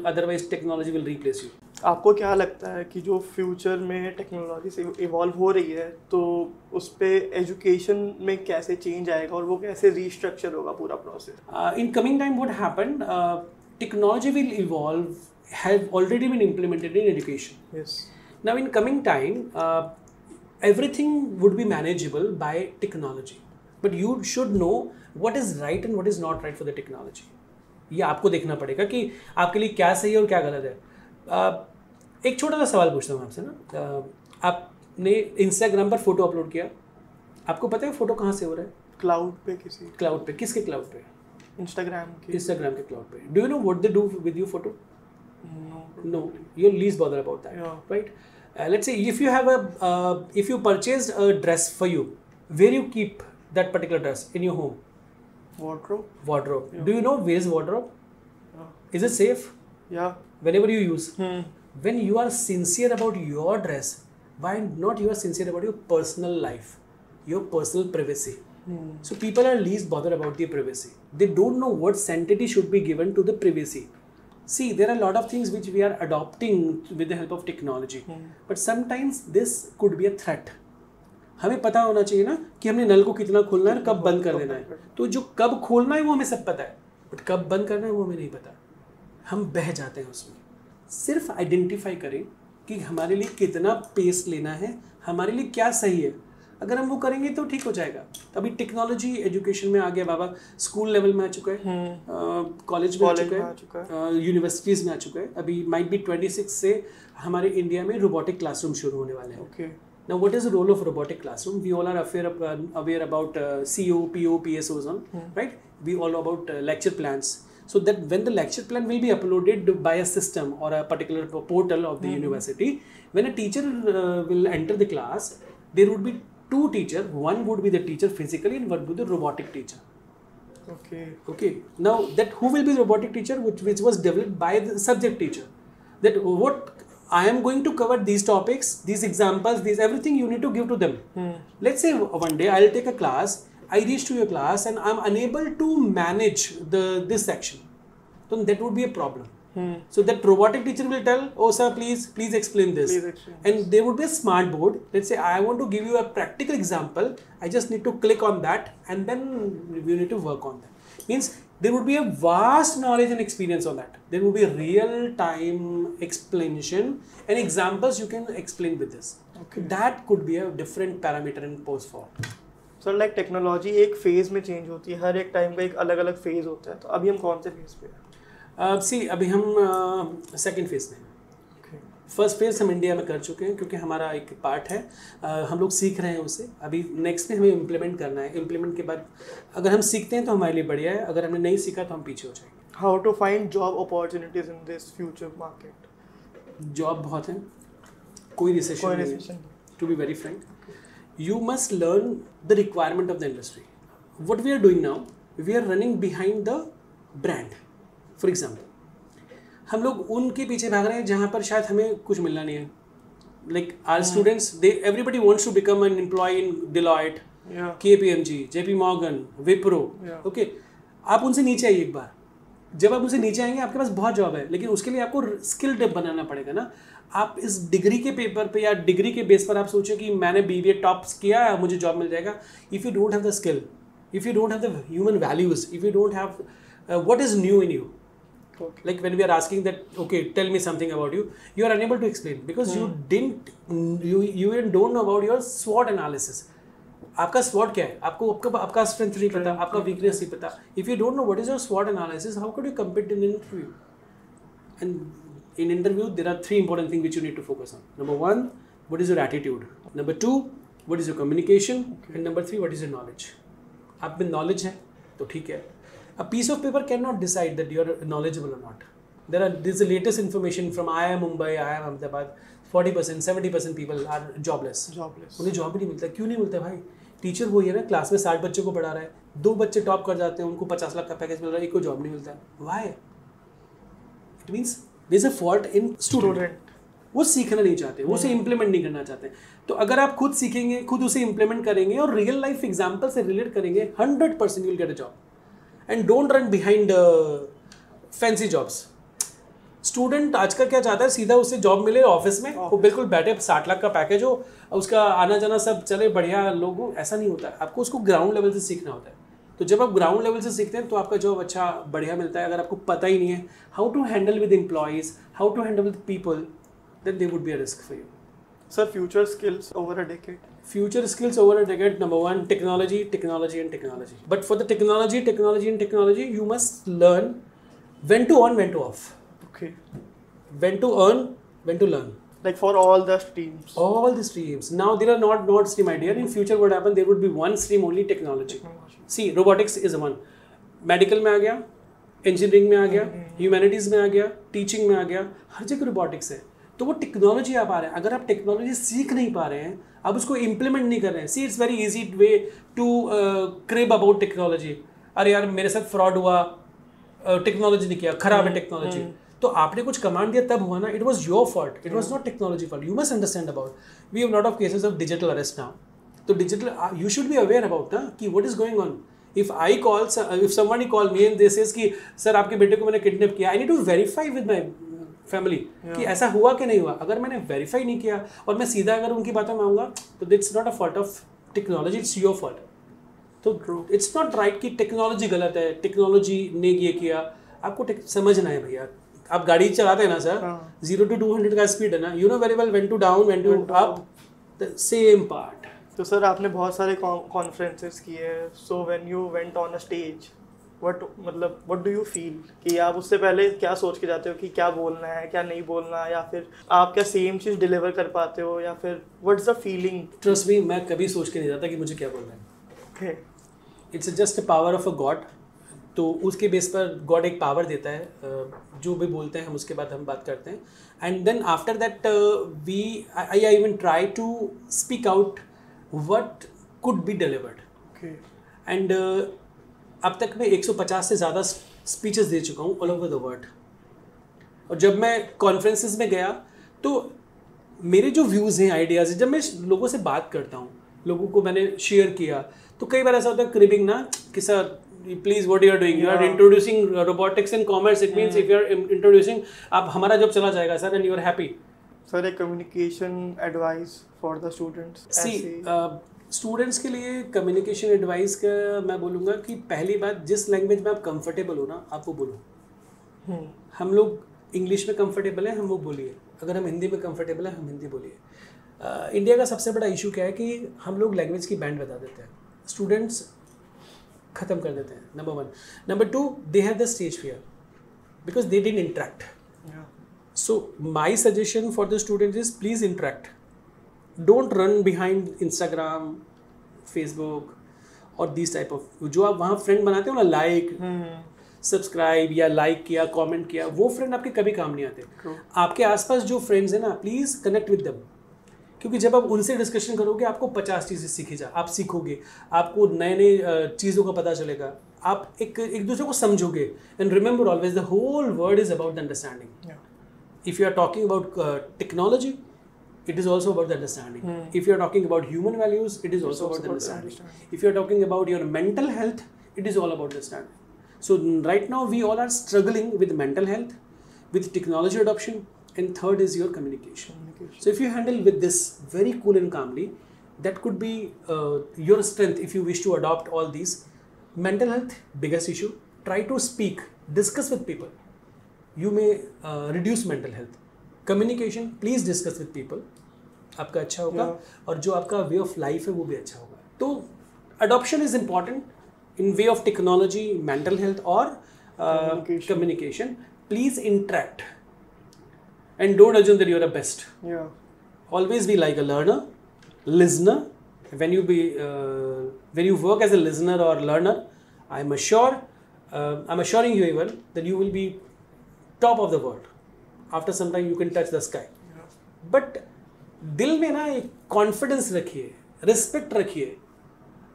otherwise technology will replace you. आपको क्या लगता है कि जो फ्यूचर में टेक्नोलॉजी से इवॉल्व हो रही है, तो उस पे एजुकेशन में कैसे चेंज आएगा और वो कैसे रीस्ट्रक्चर होगा पूरा process? In coming time what happened, technology will evolve, have already been implemented in education. Yes. Now in coming time, everything would be manageable by technology. But you should know what is right and what is not right for the technology. ये आपको देखना पड़ेगा कि आपके लिए क्या सही है और क्या गलत है. एक छोटा सा सवाल पूछता हूँ आपसे ना. आपने इंस्टाग्राम पर फोटो अपलोड किया, आपको पता है फोटो कहाँ से हो रहा है? क्लाउड पे. किसी क्लाउड पे? किसके क्लाउड पे? इंस्टाग्राम के क्लाउड पे. Do you know what they do with your photo? No, you'll least bother about that, right? Let's say if you purchased a dress for you, where you keep that particular dress? In your home? Wardrobe. Yeah. Do you know where's wardrobe? Is it safe? Yeah. Whenever you use. When you are sincere about your dress, why not you are sincere about your personal life, your personal privacy? So people are least bothered about their privacy. They don't know what sanctity should be given to the privacy. See, there are a lot of things which we are adopting with the help of technology, but sometimes this could be a threat. हमें पता होना चाहिए ना कि हमने नल को कितना खोलना है और कब बंद कर देना है. तो जो कब खोलना है वो हमें सब पता है, बट कब बंद करना है वो हमें नहीं पता. हम बह जाते हैं उसमें. सिर्फ आइडेंटिफाई करें कि हमारे लिए कितना पेस लेना है, हमारे लिए क्या सही है. अगर हम वो करेंगे तो ठीक हो जाएगा. अभी टेक्नोलॉजी एजुकेशन में आ गया बाबा. स्कूल लेवल में आ चुका है, कॉलेज में आ चुका है, यूनिवर्सिटीज़ में आ चुका है. अभी माइट बी 26 से हमारे इंडिया में रोबोटिक क्लासरूम शुरू होने वाले हैं. Now what is the role of robotic classroom? We all are aware about CO, PO, PSOs, right? We all know about lecture plans. So that when the lecture plan will be uploaded by a system or a particular portal of the university, when a teacher will enter the class, there would be two teachers. One would be the teacher physically and one would be the robotic teacher. Okay. Now that who will be the robotic teacher, which was developed by the subject teacher. That what I am going to cover these topics, these examples, these everything you need to give to them. Let's say one day I'll take a class, I reach to your class and I'm unable to manage this section. So that would be a problem. So that robotic teacher will tell, oh sir, please explain this. And there would be a smart board. Let's say I want to give you a practical example. I just need to click on that and then you need to work on that. Means there would be a vast knowledge and experience on that. There would be a real-time explanation and examples you can explain with this. That could be a different parameter in post-for. Sir like technology एक phase में change होती है, हर एक time का एक अलग अलग phase होता है. तो अभी हम कौन से फेज पे हैं? अभी हम सेकंड फेज में हैं. फर्स्ट फेज हम इंडिया में कर चुके हैं क्योंकि हमारा एक पार्ट है. हम लोग सीख रहे हैं उसे. अभी नेक्स्ट में हमें इम्प्लीमेंट करना है. इम्प्लीमेंट के बाद अगर हम सीखते हैं तो हमारे लिए बढ़िया है, अगर हमने नहीं सीखा तो हम पीछे हो जाएंगे. How to find job opportunities in this future market? Job बहुत है, कोई रिसेशन नहीं. To be very frank, you must learn the requirement of the industry. What we are doing now, we are running behind the brand. For example, हम लोग उनके पीछे भाग रहे हैं जहाँ पर शायद हमें कुछ मिलना नहीं है. Like our students, everybody wants to become an employee in Deloitte, KPMG, JP Morgan, Wipro, okay, आप उनसे नीचे आइए एक बार। जब आप उनसे नीचे आएंगे आपके पास बहुत जॉब है, लेकिन उसके लिए आपको स्किल डेप बनाना पड़ेगा ना। आप इस डिग्री के पेपर पे या डिग्री के बेस पर आप सोचो कि मैंने BBA टॉप्स किया है मुझे जॉब मिल जाएगा। If you don't have the skill, if you don't have the human values, if you don't have what is new in you, like when we are asking that, okay, tell me something about you, you are unable to explain because you even don't know about your SWOT analysis. आपका SWOT क्या है, आपका strength नहीं पता, आपका weakness नहीं पता. If you don't know what is your SWOT analysis, how could you compete in an interview? And in interview there are 3 important things which you need to focus on. Number 1, what is your attitude? Number 2, what is your communication? And number 3, what is your knowledge? आप में knowledge है तो ठीक है. A piece of paper cannot decide that you are knowledgeable or not. This is the latest information from IIM Mumbai, IIM Ahmedabad. 40%, 70% people are jobless. उन्हें job ही नहीं मिलता. क्यों नहीं मिलता भाई? टीचर वही है ना, क्लास में 60 बच्चों को पढ़ा रहा है, 2 बच्चे टॉप कर जाते हैं, उनको 50 लाख का पैकेज मिल रहा है, एक को जॉब नहीं मिलता. Why? It means there is a fault in student. वो सीखना नहीं चाहते, वो उसे इम्प्लीमेंट नहीं करना चाहते. तो अगर आप खुद सीखेंगे, खुद उसे इम्प्लीमेंट करेंगे और रियल लाइफ एग्जाम्पल से रिलेट करेंगे, 100% you'll get a job. And don't run behind fancy jobs. Student आज का क्या चाहता है, सीधा उससे जॉब मिले ऑफिस में, वो बिल्कुल बैठे, 60 लाख का पैकेज हो, उसका आना जाना सब चले, बढ़िया लोगों. ऐसा नहीं होता है. आपको उसको ग्राउंड लेवल से सीखना होता है. तो जब आप ग्राउंड लेवल से सीखते हैं तो आपका जॉब अच्छा बढ़िया मिलता है. अगर आपको पता ही नहीं है how to handle with employees, how to handle with people, then they would be a risk for you. Sir, future skills over a decade. Future skills over a decade. Number 1, technology, technology and technology. But for the technology and technology, you must learn when to on, when to off. Okay. When to earn, when to learn. Like for all the streams. All the streams. Now there are not stream idea. In future what happen, there would be one stream only, technology. See, robotics is one. Medical में आ गया, engineering में आ गया, humanities में आ गया, teaching में आ गया, हर जगह robotics है. तो वो टेक्नोलॉजी आप आ रहे हैं. अगर आप टेक्नोलॉजी सीख नहीं पा रहे हैं, आप उसको इम्प्लीमेंट नहीं कर रहे हैं. See, it's very easy way to crib about technology. अरे यार मेरे साथ फ्रॉड हुआ, टेक्नोलॉजी ने किया, खराब है टेक्नोलॉजी. तो आपने कुछ कमांड दिया तब हुआ ना. It was your fault, it was not technology fault. You must understand about, we have lot of cases of digital arrest now. तो digital you should be aware about ना कि what is going on. If someone call me and they says कि sir आपके बेटे को मैंने kidnap किया, I need to verify with my family कि ऐसा हुआ कि नहीं हुआ. अगर मैंने वेरीफाई नहीं किया और मैं सीधा अगर उनकी बातों में आऊँगा तो it's not a fault of technology, it's your fault. तो इट्स नॉट राइट कि टेक्नोलॉजी गलत है, टेक्नोलॉजी ने ये किया. आपको समझना है भैया. आप गाड़ी चलाते हैं ना सर, 0 to 200 का स्पीड है ना, you know very well when to down, when to up, the same part. तो सर आपने बहुत सारे कॉन्फ्रेंसेस किए हैं. So when you went on a stage, what do you feel कि आप उससे पहले क्या सोच के जाते हो कि क्या बोलना है, क्या नहीं बोलना, या फिर आप क्या सेम चीज़ डिलीवर कर पाते हो, या फिर what's the feeling? Trust me, मैं कभी सोच के नहीं जाता कि मुझे क्या बोलना है. It's just a power of a God. तो उसके बेस पर गॉड एक पावर देता है, जो भी बोलते हैं हम उसके बाद हम बात करते हैं. And then after that I even try to speak out what could be delivered. एंड अब तक मैं 150 से ज़्यादा स्पीचेस दे चुका हूँ ऑल ओवर द वर्ल्ड. और जब मैं कॉन्फ्रेंसेस में गया तो मेरे जो व्यूज़ हैं, आइडियाज़ हैं, जब मैं लोगों से बात करता हूँ, लोगों को मैंने शेयर किया, तो कई बार ऐसा होता है क्रिबिंग ना कि sir please what you are doing, you are introducing robotics in commerce, it means if you are introducing, आप हमारा जॉब चला जाएगा sir and you are happy. Sir एक communication advice for the students. See, students के लिए communication advice का मैं बोलूँगा कि पहली बात, जिस लैंग्वेज में आप कंफर्टेबल हो ना आप वो बोलो. हम लोग इंग्लिश में कंफर्टेबल हैं, हम वो बोलिए. अगर हम हिंदी में कंफर्टेबल हैं, हम हिंदी बोलिए. इंडिया का सबसे बड़ा इशू क्या है कि हम लोग लैंग्वेज की बैंड बता देते हैं, स्टूडेंट्स ख़त्म कर देते हैं. Number 1. Number 2, they have the stage fear because they didn't interact. So my suggestion for the students is please interact. Don't run behind Instagram, Facebook और these type of, जो आप वहाँ फ्रेंड बनाते हो ना, लाइक, सब्सक्राइब या like किया, comment किया, वो फ्रेंड आपके कभी काम नहीं आते. आपके आसपास जो फ्रेंड्स हैं ना, प्लीज़ कनेक्ट विद देम. क्योंकि जब आप उनसे डिस्कशन करोगे आपको 50 चीज़ें आप सीखोगे, आपको नए नए चीज़ों का पता चलेगा, आप एक दूसरे को समझोगे. And remember always the whole world is about the understanding. If you are talking about technology, it is also about the understanding. If you are talking about human values, it is also about the understanding. If you are talking about your mental health, it is all about understanding. So right now we all are struggling with mental health, with technology adoption, and third is your communication. So if you handle with this very cool and calmly, that could be your strength. If you wish to adopt all these, mental health biggest issue, try to speak, discuss with people, you may reduce mental health. Communication please discuss with people, आपका अच्छा होगा और जो आपका way of life है वो भी अच्छा होगा. तो adoption is important in way of technology, mental health और communication. Please interact and don't assume that you are the best. Always be like a learner, listener. when you work as a listener or learner, I'm assuring you even that you will be top of the world. After some time you can touch the sky. But दिल में ना एक confidence रखिए, respect रखिए.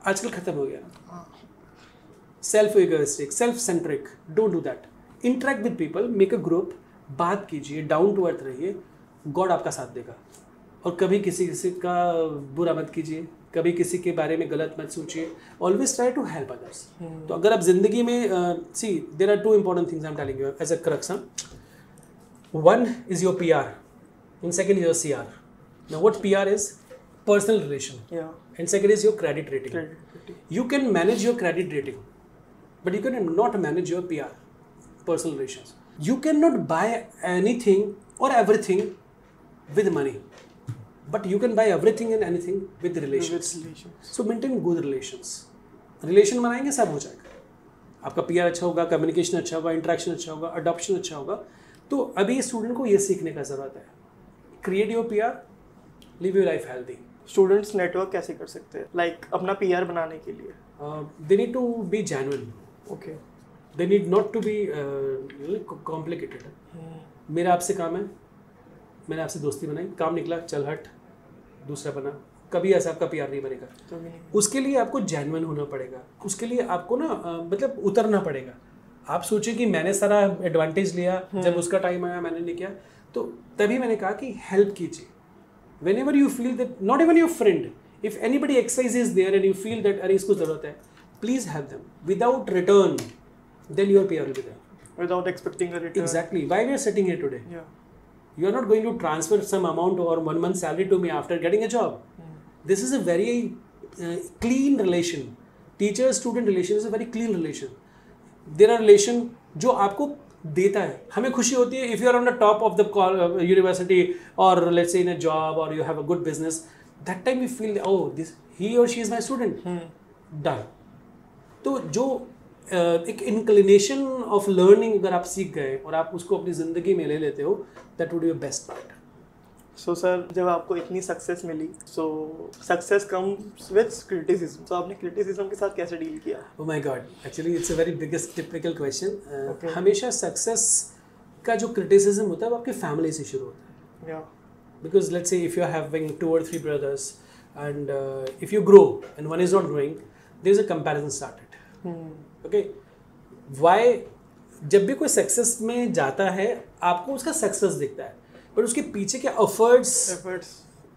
आजकल खत्म हो गया. Self egoistic, self centric, don't do that. Interact with people, make a group, बात कीजिए, डाउन टू अर्थ रहिए. गॉड आपका साथ देगा. और कभी किसी का बुरा मत कीजिए, कभी किसी के बारे में गलत मत सोचिए. Always try to help others. तो अगर आप जिंदगी में see there are two important things I am telling you as a crux. One is your PR, and second is your CR. Now, what PR is? Personal relation. Yeah. And second is your credit rating. You can manage your credit rating, but you cannot manage your PR, personal relations. You cannot buy anything or everything with money, but you can buy everything and anything with relations. So maintain good relations. Relation बनाएंगे सब हो जाएगा. आपका PR अच्छा होगा, communication अच्छा होगा, interaction अच्छा होगा, adoption अच्छा होगा. तो अभी स्टूडेंट को ये सीखने का ज़रूरत है. Create your PR, live your life healthy. Students network कैसे कर सकते हैं, लाइक अपना PR बनाने के लिए? They need to be genuine. Okay. They need not to be complicated. मेरा आपसे काम है, मैंने आपसे दोस्ती बनाई, काम निकला, चल हट, दूसरा बना. कभी ऐसा आपका PR नहीं बनेगा. उसके लिए आपको जेन्युइन होना पड़ेगा. उसके लिए आपको ना मतलब उतरना पड़ेगा. आप सोचिए कि मैंने सारा एडवांटेज लिया, जब उसका टाइम आया मैंने नहीं किया. तो तभी मैंने कहा कि हेल्प कीजिए. Whenever you feel that, not even your friend, if anybody exercise is there and you feel that अरे इसको जरूरत है, please help them without return. Then your PR will be there without expecting a return. Exactly. Why we are sitting here today? You are not going to transfer some amount or 1 month salary to me after getting a job. This is a very clean relation. Teacher-student relation is a very clean relation. There are relation जो आपको देता है. हमें खुशी होती है if you are on the top of the university or let's say in a job or you have a good business. That time you feel oh this he or she is my student. Done. तो जो एक inclination of learning अगर आप सीख गए और आप उसको अपनी ज़िंदगी में ले लेते हो, that would be your best part. So sir, जब आपको इतनी सक्सेस मिली, so success comes with criticism. तो आपने क्रिटिसिज्म के साथ कैसे डील किया? Oh my God, actually it's a very biggest typical question. हमेशा सक्सेस का जो क्रिटिसिज्म होता है वो आपके फैमिली से शुरू होता है. Because let's say if you are having 2 or 3 brothers and if you grow and one is not growing, there is a comparison started. Okay. Why? जब भी कोई सक्सेस में जाता है आपको उसका सक्सेस दिखता है, बट उसके पीछे के एफर्ट्स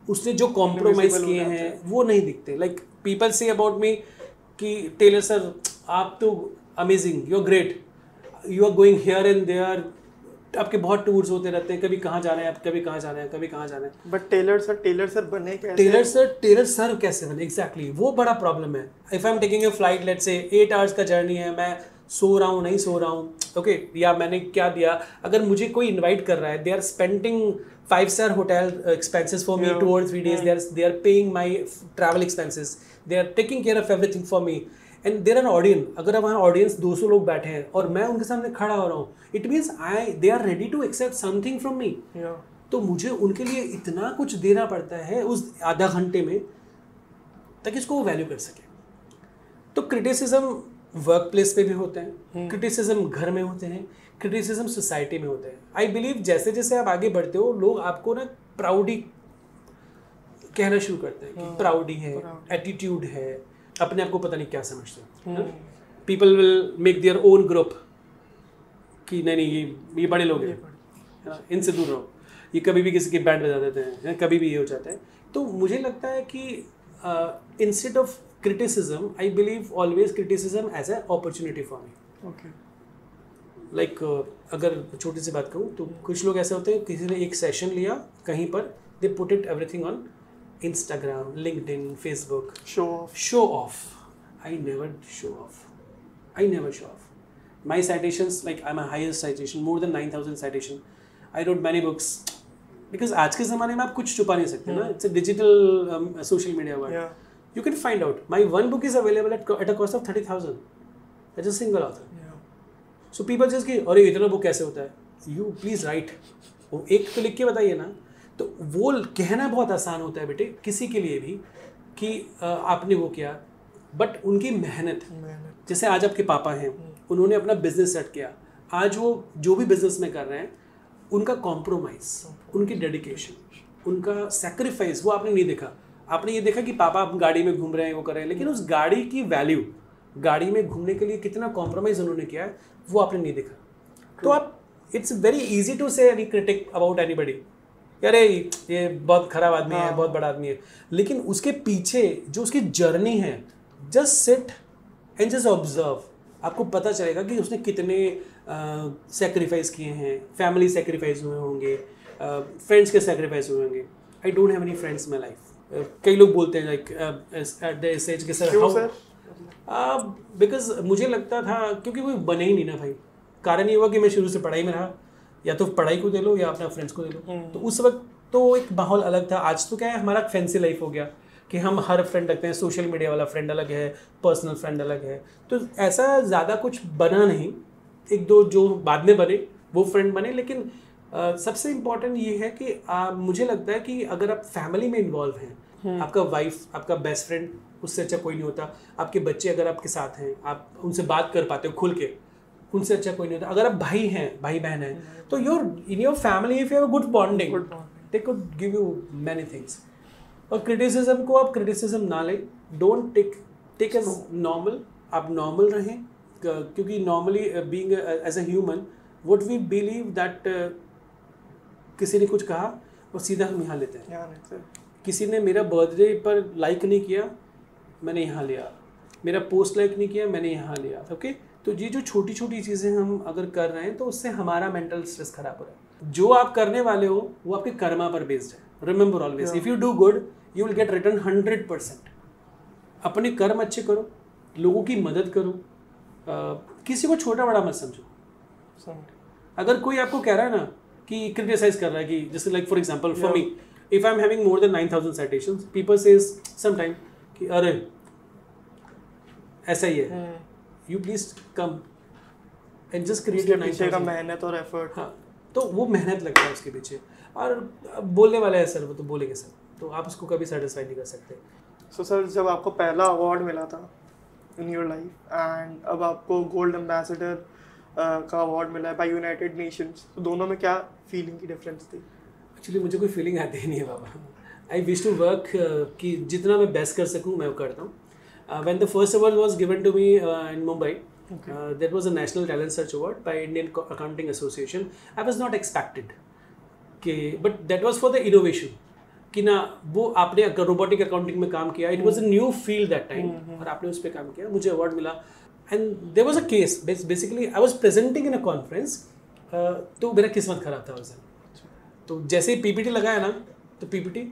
उसने जो कॉम्प्रोमाइज किए हैं वो नहीं दिखते. Like people say about me कि टेलर सर आप तो amazing, you are great, you are going here and there, आपके बहुत टूर्स होते रहते हैं, कभी कहाँ जाना है, कभी कहाँ जाना है, कभी कहाँ जाना है. बट टेलर सर बने कैसे? टेलर सर कैसे बने? एग्जैक्टली वो बड़ा प्रॉब्लम है. If I am taking a flight, let's say 8 hours का जर्नी है, मैं सो रहा हूँ, नहीं सो रहा हूँ, ओके, या मैंने क्या दिया, अगर मुझे कोई इन्वाइट कर रहा है, they are spending 5-star hotel expenses for me 2 or 3 days, they are paying my travel expenses, they are taking care of everything for me. And there are audience, अगर वहाँ ऑडियंस 200 लोग बैठे हैं और मैं उनके सामने खड़ा हो रहा हूँ, it means they are ready to accept something from me. तो मुझे उनके लिए इतना कुछ देना पड़ता है उस आधा घंटे में ताकि उसको वो वैल्यू कर सके. तो क्रिटिसिज्म वर्क प्लेस पे भी होते हैं, क्रिटिसिज्म घर में होते हैं, क्रिटिसिज्म सोसाइटी में होते हैं. आई बिलीव जैसे जैसे आप आगे बढ़ते हो लोग आपको ना प्राउडी कहना शुरू करते हैं कि प्राउडी है, एटीट्यूड है, अपने आप को पता नहीं क्या समझते हैं. People will make their own group कि नहीं ये बड़े लोग हैं, इनसे दूर रहो. ये कभी भी किसी की बैंड बजा देते हैं, कभी भी ये हो जाता है। तो मुझे लगता है कि instead of criticism I believe always criticism as a opportunity for me. Okay. Like अगर छोटी सी बात कहूँ तो कुछ लोग ऐसे होते हैं, किसी ने एक सेशन लिया कहीं पर, they put it everything on Instagram, LinkedIn, Facebook. Show off. I never show off. My citations, like I'm a highest citation, more than 9,000 citation. I wrote many books. Because आज के ज़माने में आप कुछ छुपा नहीं सकते ना. It's a digital social media world. Yeah. You can find out. My one book is available at a cost of 30,000. As a single author. Yeah. So people just कि अरे इतना बुक कैसे होता है? You please write. वो एक तो लिख के बताइए ना. तो वो कहना बहुत आसान होता है बेटे किसी के लिए भी कि आपने वो किया, बट उनकी मेहनत, जैसे आज आपके पापा हैं, उन्होंने अपना बिजनेस सेट किया, आज वो जो भी बिजनेस में कर रहे हैं, उनका कॉम्प्रोमाइज़, उनकी डेडिकेशन, उनका सेक्रीफाइस वो आपने नहीं देखा। आपने ये देखा कि पापा आप गाड़ी में घूम रहे हैं, वो कर रहे हैं, लेकिन उस गाड़ी की वैल्यू, गाड़ी में घूमने के लिए कितना कॉम्प्रोमाइज़ उन्होंने किया है, वो आपने नहीं देखा। तो आप, इट्स वेरी ईजी टू से एनी क्रिटिक अबाउट एनीबडी, अरे ये बहुत ख़राब आदमी है, बहुत बड़ा आदमी है, लेकिन उसके पीछे जो उसकी जर्नी है, just sit and just observe, आपको पता चलेगा कि उसने कितने सेक्रीफाइस किए हैं, फैमिली सेक्रीफाइस हुए होंगे, फ्रेंड्स के सेक्रीफाइस हुए होंगे। I don't have any friends in my life. कई लोग बोलते हैं लाइक एट द एज के सर हाउ, बिकॉज मुझे लगता था, क्योंकि वो बने ही नहीं ना भाई। कारण ये हुआ कि मैं शुरू से पढ़ाई में रहा, या तो पढ़ाई को दे लो या अपना फ्रेंड्स को दे लो। तो उस वक्त तो एक माहौल अलग था। आज तो क्या है, हमारा फैंसी लाइफ हो गया कि हम हर फ्रेंड रखते हैं, सोशल मीडिया वाला फ्रेंड अलग है, पर्सनल फ्रेंड अलग है, तो ऐसा ज़्यादा कुछ बना नहीं। एक दो जो बाद में बने वो फ्रेंड बने, लेकिन सबसे इम्पॉर्टेंट ये है कि मुझे लगता है कि अगर आप फैमिली में इन्वॉल्व हैं, आपका वाइफ, आपका बेस्ट फ्रेंड, उससे अच्छा कोई नहीं होता। आपके बच्चे अगर आपके साथ हैं, आप उनसे बात कर पाते हो खुल के, उनसे अच्छा कोई नहीं होता। अगर आप भाई हैं, भाई बहन हैं, तो in your family if you have a good bonding, they could give you many things. और क्रिटिसिज्म को आप क्रिटिसिज्म ना लें, डोंट टेक एज नॉर्मल। आप नॉर्मल रहें, क्योंकि normally being as a human what we believe that किसी ने कुछ कहा और सीधा हम यहाँ लेते हैं। किसी ने मेरा बर्थडे पर लाइक नहीं किया, मैंने यहाँ लिया, मेरा पोस्ट लाइक नहीं किया, मैंने यहाँ लिया। ओके, तो ये जो छोटी छोटी चीज़ें हम अगर कर रहे हैं तो उससे हमारा मेंटल स्ट्रेस खराब हो रहा है। जो आप करने वाले हो वो आपके कर्मा पर बेस्ड है। Remember always, if you do good you will get return 100%। अपने कर्म अच्छे करो, लोगों की मदद करो, किसी को छोटा बड़ा मत समझो। अगर कोई आपको कह रहा है ना कि क्रिटिसाइज कर रहा है, कि जैसे like for example for me, if I am having more than 9,000 citations, people says sometime कि अरे ऐसा ही है, you please come and just create your 9,000। मेहनत और एफर्ट। हाँ, तो वो मेहनत लगता है उसके पीछे, और बोलने वाला है सर, वो तो बोलेंगे सर, तो आप उसको कभी सेटिस्फाई नहीं कर सकते। सो सर, जब आपको पहला अवार्ड मिला था इन योर लाइफ एंड अब आपको गोल्ड एम्बेसडर का अवार्ड मिला है बाय यूनाइटेड नेशंस, तो दोनों में क्या फीलिंग की डिफरेंस थी? एक्चुअली मुझे कोई फीलिंग आती ही नहीं है बाबा। आई विश टू वर्क कि जितना मैं बेस्ट कर सकूँ मैं वो करता हूँ। When the first award was given to me in Mumbai, that was a National Talent Search Award by Indian Accounting Association. I was not expected, but that was for the innovation. कि ना वो आपने robotic accounting में काम किया, it was a new field that time, और आपने उस पर काम किया, मुझे अवार्ड मिला। And there was a case, basically I was presenting in a conference, तो मेरा किस्मत खराब था उस दिन। तो जैसे ही पीपीटी लगाया ना, तो पीपीटी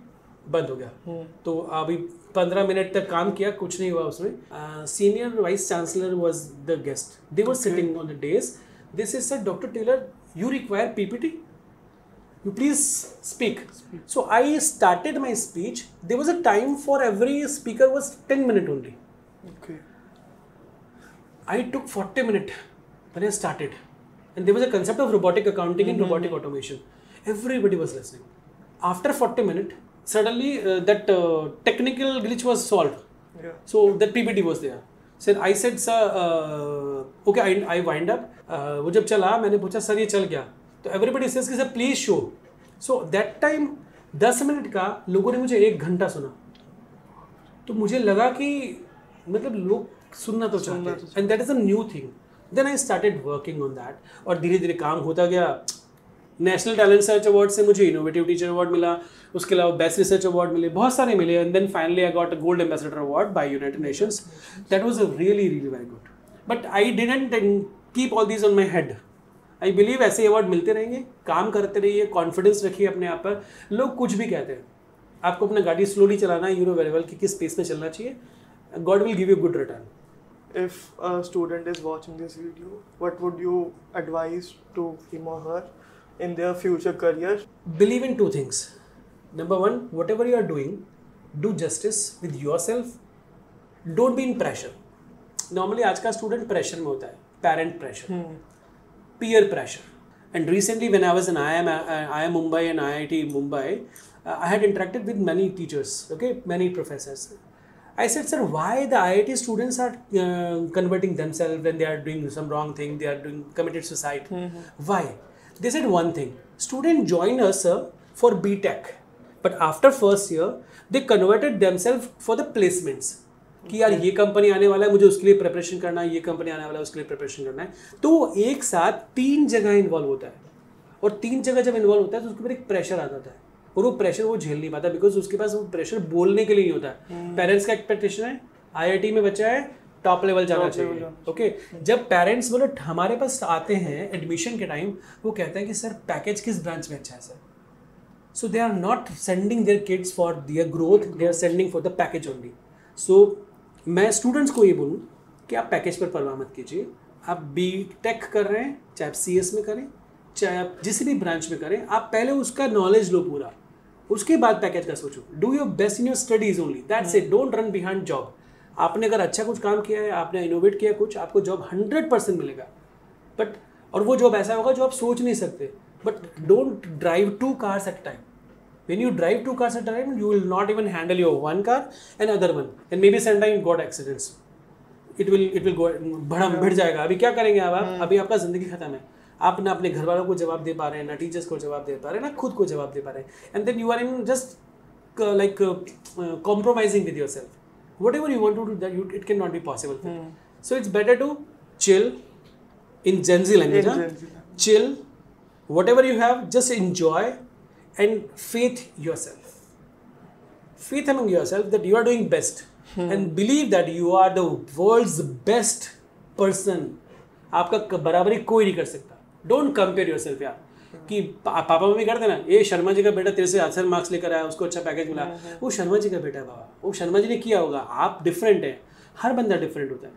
बंद हो गया। तो अभी 15 मिनट तक काम किया, कुछ नहीं हुआ उसमें। Senior vice chancellor was the guest, they were sitting on the dais, this is sir doctor Taylor, you require PPT, you please speak. So I started my speech. There was a time for every speaker was 10 minutes only. Okay. I took 40 minutes when I started, and there was a concept of robotic accounting and robotic automation. Everybody was listening. After 40 minutes, suddenly that technical glitch was solved. Yeah. So that PPT was there. I said sir, okay, I wind up. वो जब चला, मैंने पूछा sir ये चल गया, तो everybody says कि sir please show. So that time 10 minute का लोगों ने मुझे 1 घंटा सुना, तो मुझे लगा कि मतलब लोग सुनना तो चाहते हैं, and that is a new thing. Then I started working on that, और धीरे धीरे काम होता गया। नेशनल टैलेंट सर्च अवार्ड से मुझे इनोवेटिव टीचर अवार्ड मिला, उसके अलावा बेस्ट रिसर्च अवार्ड मिले, बहुत सारे मिले, and then finally I got a gold ambassador award by United Nations. That was really very good. But I didn't keep all these on my head. I believe ऐसे award मिलते रहेंगे, काम करते रहिए, कॉन्फिडेंस रखिए अपने आप पर. लोग कुछ भी कहते हैं, आपको अपना गाड़ी स्लोली चलाना है, यू नो वेरी वेल कि किस स्पेस में चलना चाहिए. God will give you good return. If a student is watching this video, what would you advise to him or her in their future career? Believe in two things. Number one, whatever you are doing, do justice with yourself. Don't be in pressure. Normally आज का student pressure में होता है, parent pressure, peer pressure. And recently when I was in IIM Mumbai and IIT Mumbai, I had interacted with many teachers, okay, many professors. I said, sir, why the IIT students are converting themselves when they are doing some wrong thing, they are committed suicide? Why? They said one thing, students join us, sir, for BTech, but after first year, they converted themselves for the placements. कि यार ये company आने वाला है, मुझे उसके लिए preparation करना है, ये कंपनी आने वाला है, उसके लिए प्रिपरेशन करना है. तो एक साथ 3 जगह इन्वॉल्व होता है, और 3 जगह जब इन्वॉल्व होता है तो उसके ऊपर एक प्रेशर आ जाता है, और वो प्रेशर वो झेल नहीं पाता, बिकॉज उसके पास वो प्रेशर बोलने के लिए नहीं होता है. पेरेंट्स का एक्सपेक्टेशन है IIT में बच्चा है, टॉप लेवल जाना चाहिए. ओके, जब पेरेंट्स बोलो हमारे पास आते हैं एडमिशन के टाइम, वो कहते हैं कि सर पैकेज किस ब्रांच में अच्छा है sir. So they are not sending their kids for their growth, they are sending for the package only. So मैं स्टूडेंट्स को ये बोलूँ कि आप पैकेज पर परवाह मत कीजिए. आप BTech कर रहे हैं, चाहे आप CS में करें, चाहे आप जिस भी ब्रांच में करें, आप पहले उसका नॉलेज लो पूरा, उसके बाद पैकेज का सोचो. Do your best in your studies only, that's it. Don't run behind job. आपने अगर अच्छा कुछ काम किया है, आपने इनोवेट किया कुछ, आपको जॉब 100% मिलेगा. बट और वो जॉब ऐसा होगा जो आप सोच नहीं सकते. But don't drive 2 cars at a time. When you drive 2 cars at a time, you will not even handle your one car and other one, and maybe sometimes you got accidents. It will go भिड़ जाएगा. अभी क्या करेंगे आप? अभी आपका ज़िंदगी ख़त्म है. आप ना अपने घर वालों को जवाब दे पा रहे हैं, ना टीचर्स को जवाब दे पा रहे हैं, ना खुद को जवाब दे पा रहे हैं. And then you are in just like compromising with yourself. Whatever you want to do, that it cannot be possible. So it's better to chill, in Gen Z language. Chill, whatever you have, just enjoy. And faith yourself. Faith among yourself that you are doing best. And believe that you are the world's best person. आपका बराबरी कोई नहीं कर सकता. Don't compare yourself यार. कि papa mummy करते ना, ये शर्मा जी का बेटा तेरे से अच्छा मार्क्स लेकर आया, उसको अच्छा पैकेज मिला, वो शर्मा जी का बेटा है बाबा, वो शर्मा जी ने किया होगा. आप डिफरेंट हैं, हर बंदा डिफरेंट होता है.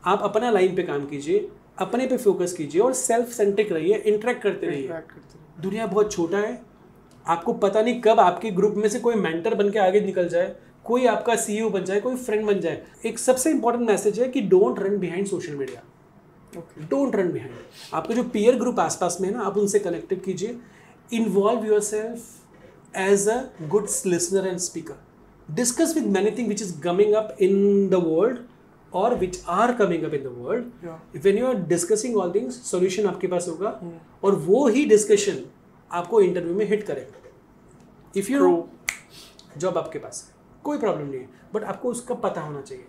आप अपना लाइन पे काम कीजिए, अपने पे फोकस कीजिए, और सेल्फ सेंट्रिक रहिए, इंटरेक्ट करते रहिए. दुनिया बहुत छोटा है, आपको पता नहीं कब आपके ग्रुप में से कोई मेंटर बन के आगे निकल जाए, कोई आपका CEO बन जाए, कोई फ्रेंड बन जाए. एक सबसे इंपॉर्टेंट मैसेज है कि don't run behind social media. Don't run behind. आपका जो पीयर ग्रुप आसपास में है ना, आप उनसे कनेक्टेड कीजिए. Involve yourself as a good listener and speaker. Discuss with many thing which is coming up in the world और which are coming up in the world. When you are discussing all things, solution आपके पास होगा, और वो ही discussion आपको interview में hit करेगा. इफ़ यू जॉब आपके पास है, कोई प्रॉब्लम नहीं है, बट आपको उसका पता होना चाहिए.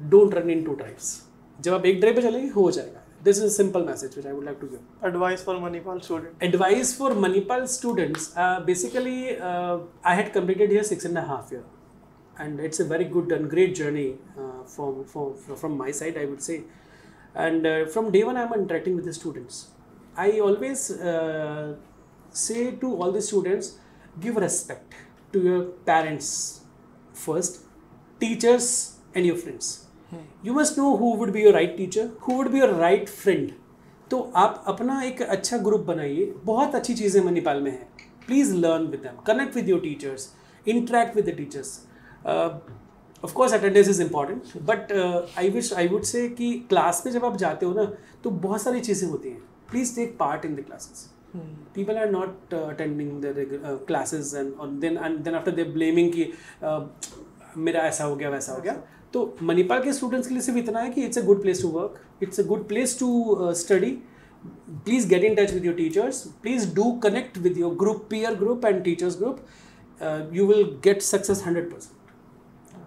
Don't run in 2 drives. जब आप एक ड्राइव पे चलेंगे हो जाएगा. This is simple message which I would like to give. Advice for Manipal students. Advice for Manipal students. Basically, I had completed here 6.5 years, and it's a very good and great journey from my side, I would say. And from day one, I'm interacting with the students. I always say to all the students, give respect to your parents first, teachers and your friends. You must know who would be your right teacher, who would be your right friend. तो आप अपना एक अच्छा group बनाइए. बहुत अच्छी चीज़ें मणिपाल में हैं. Please learn with them, connect with your teachers, interact with the teachers. Of course attendance is important, but I would से कि क्लास में जब आप जाते हो ना, तो बहुत सारी चीज़ें होती हैं. Please take part in the classes. People are not attending the classes and then after they blaming कि मेरा ऐसा हो गया वैसा हो गया. तो मणिपाल के स्टूडेंट्स के लिए सिर्फ इतना है कि it's a good place to work, it's a good place to study. Please get in touch with your teachers. Please do connect with your group, peer group and teachers group. You will get success 100%.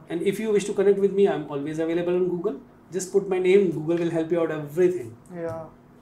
And if you wish to connect with me, I'm always available on Google. Just put my name, Google will help you out everything. Yeah.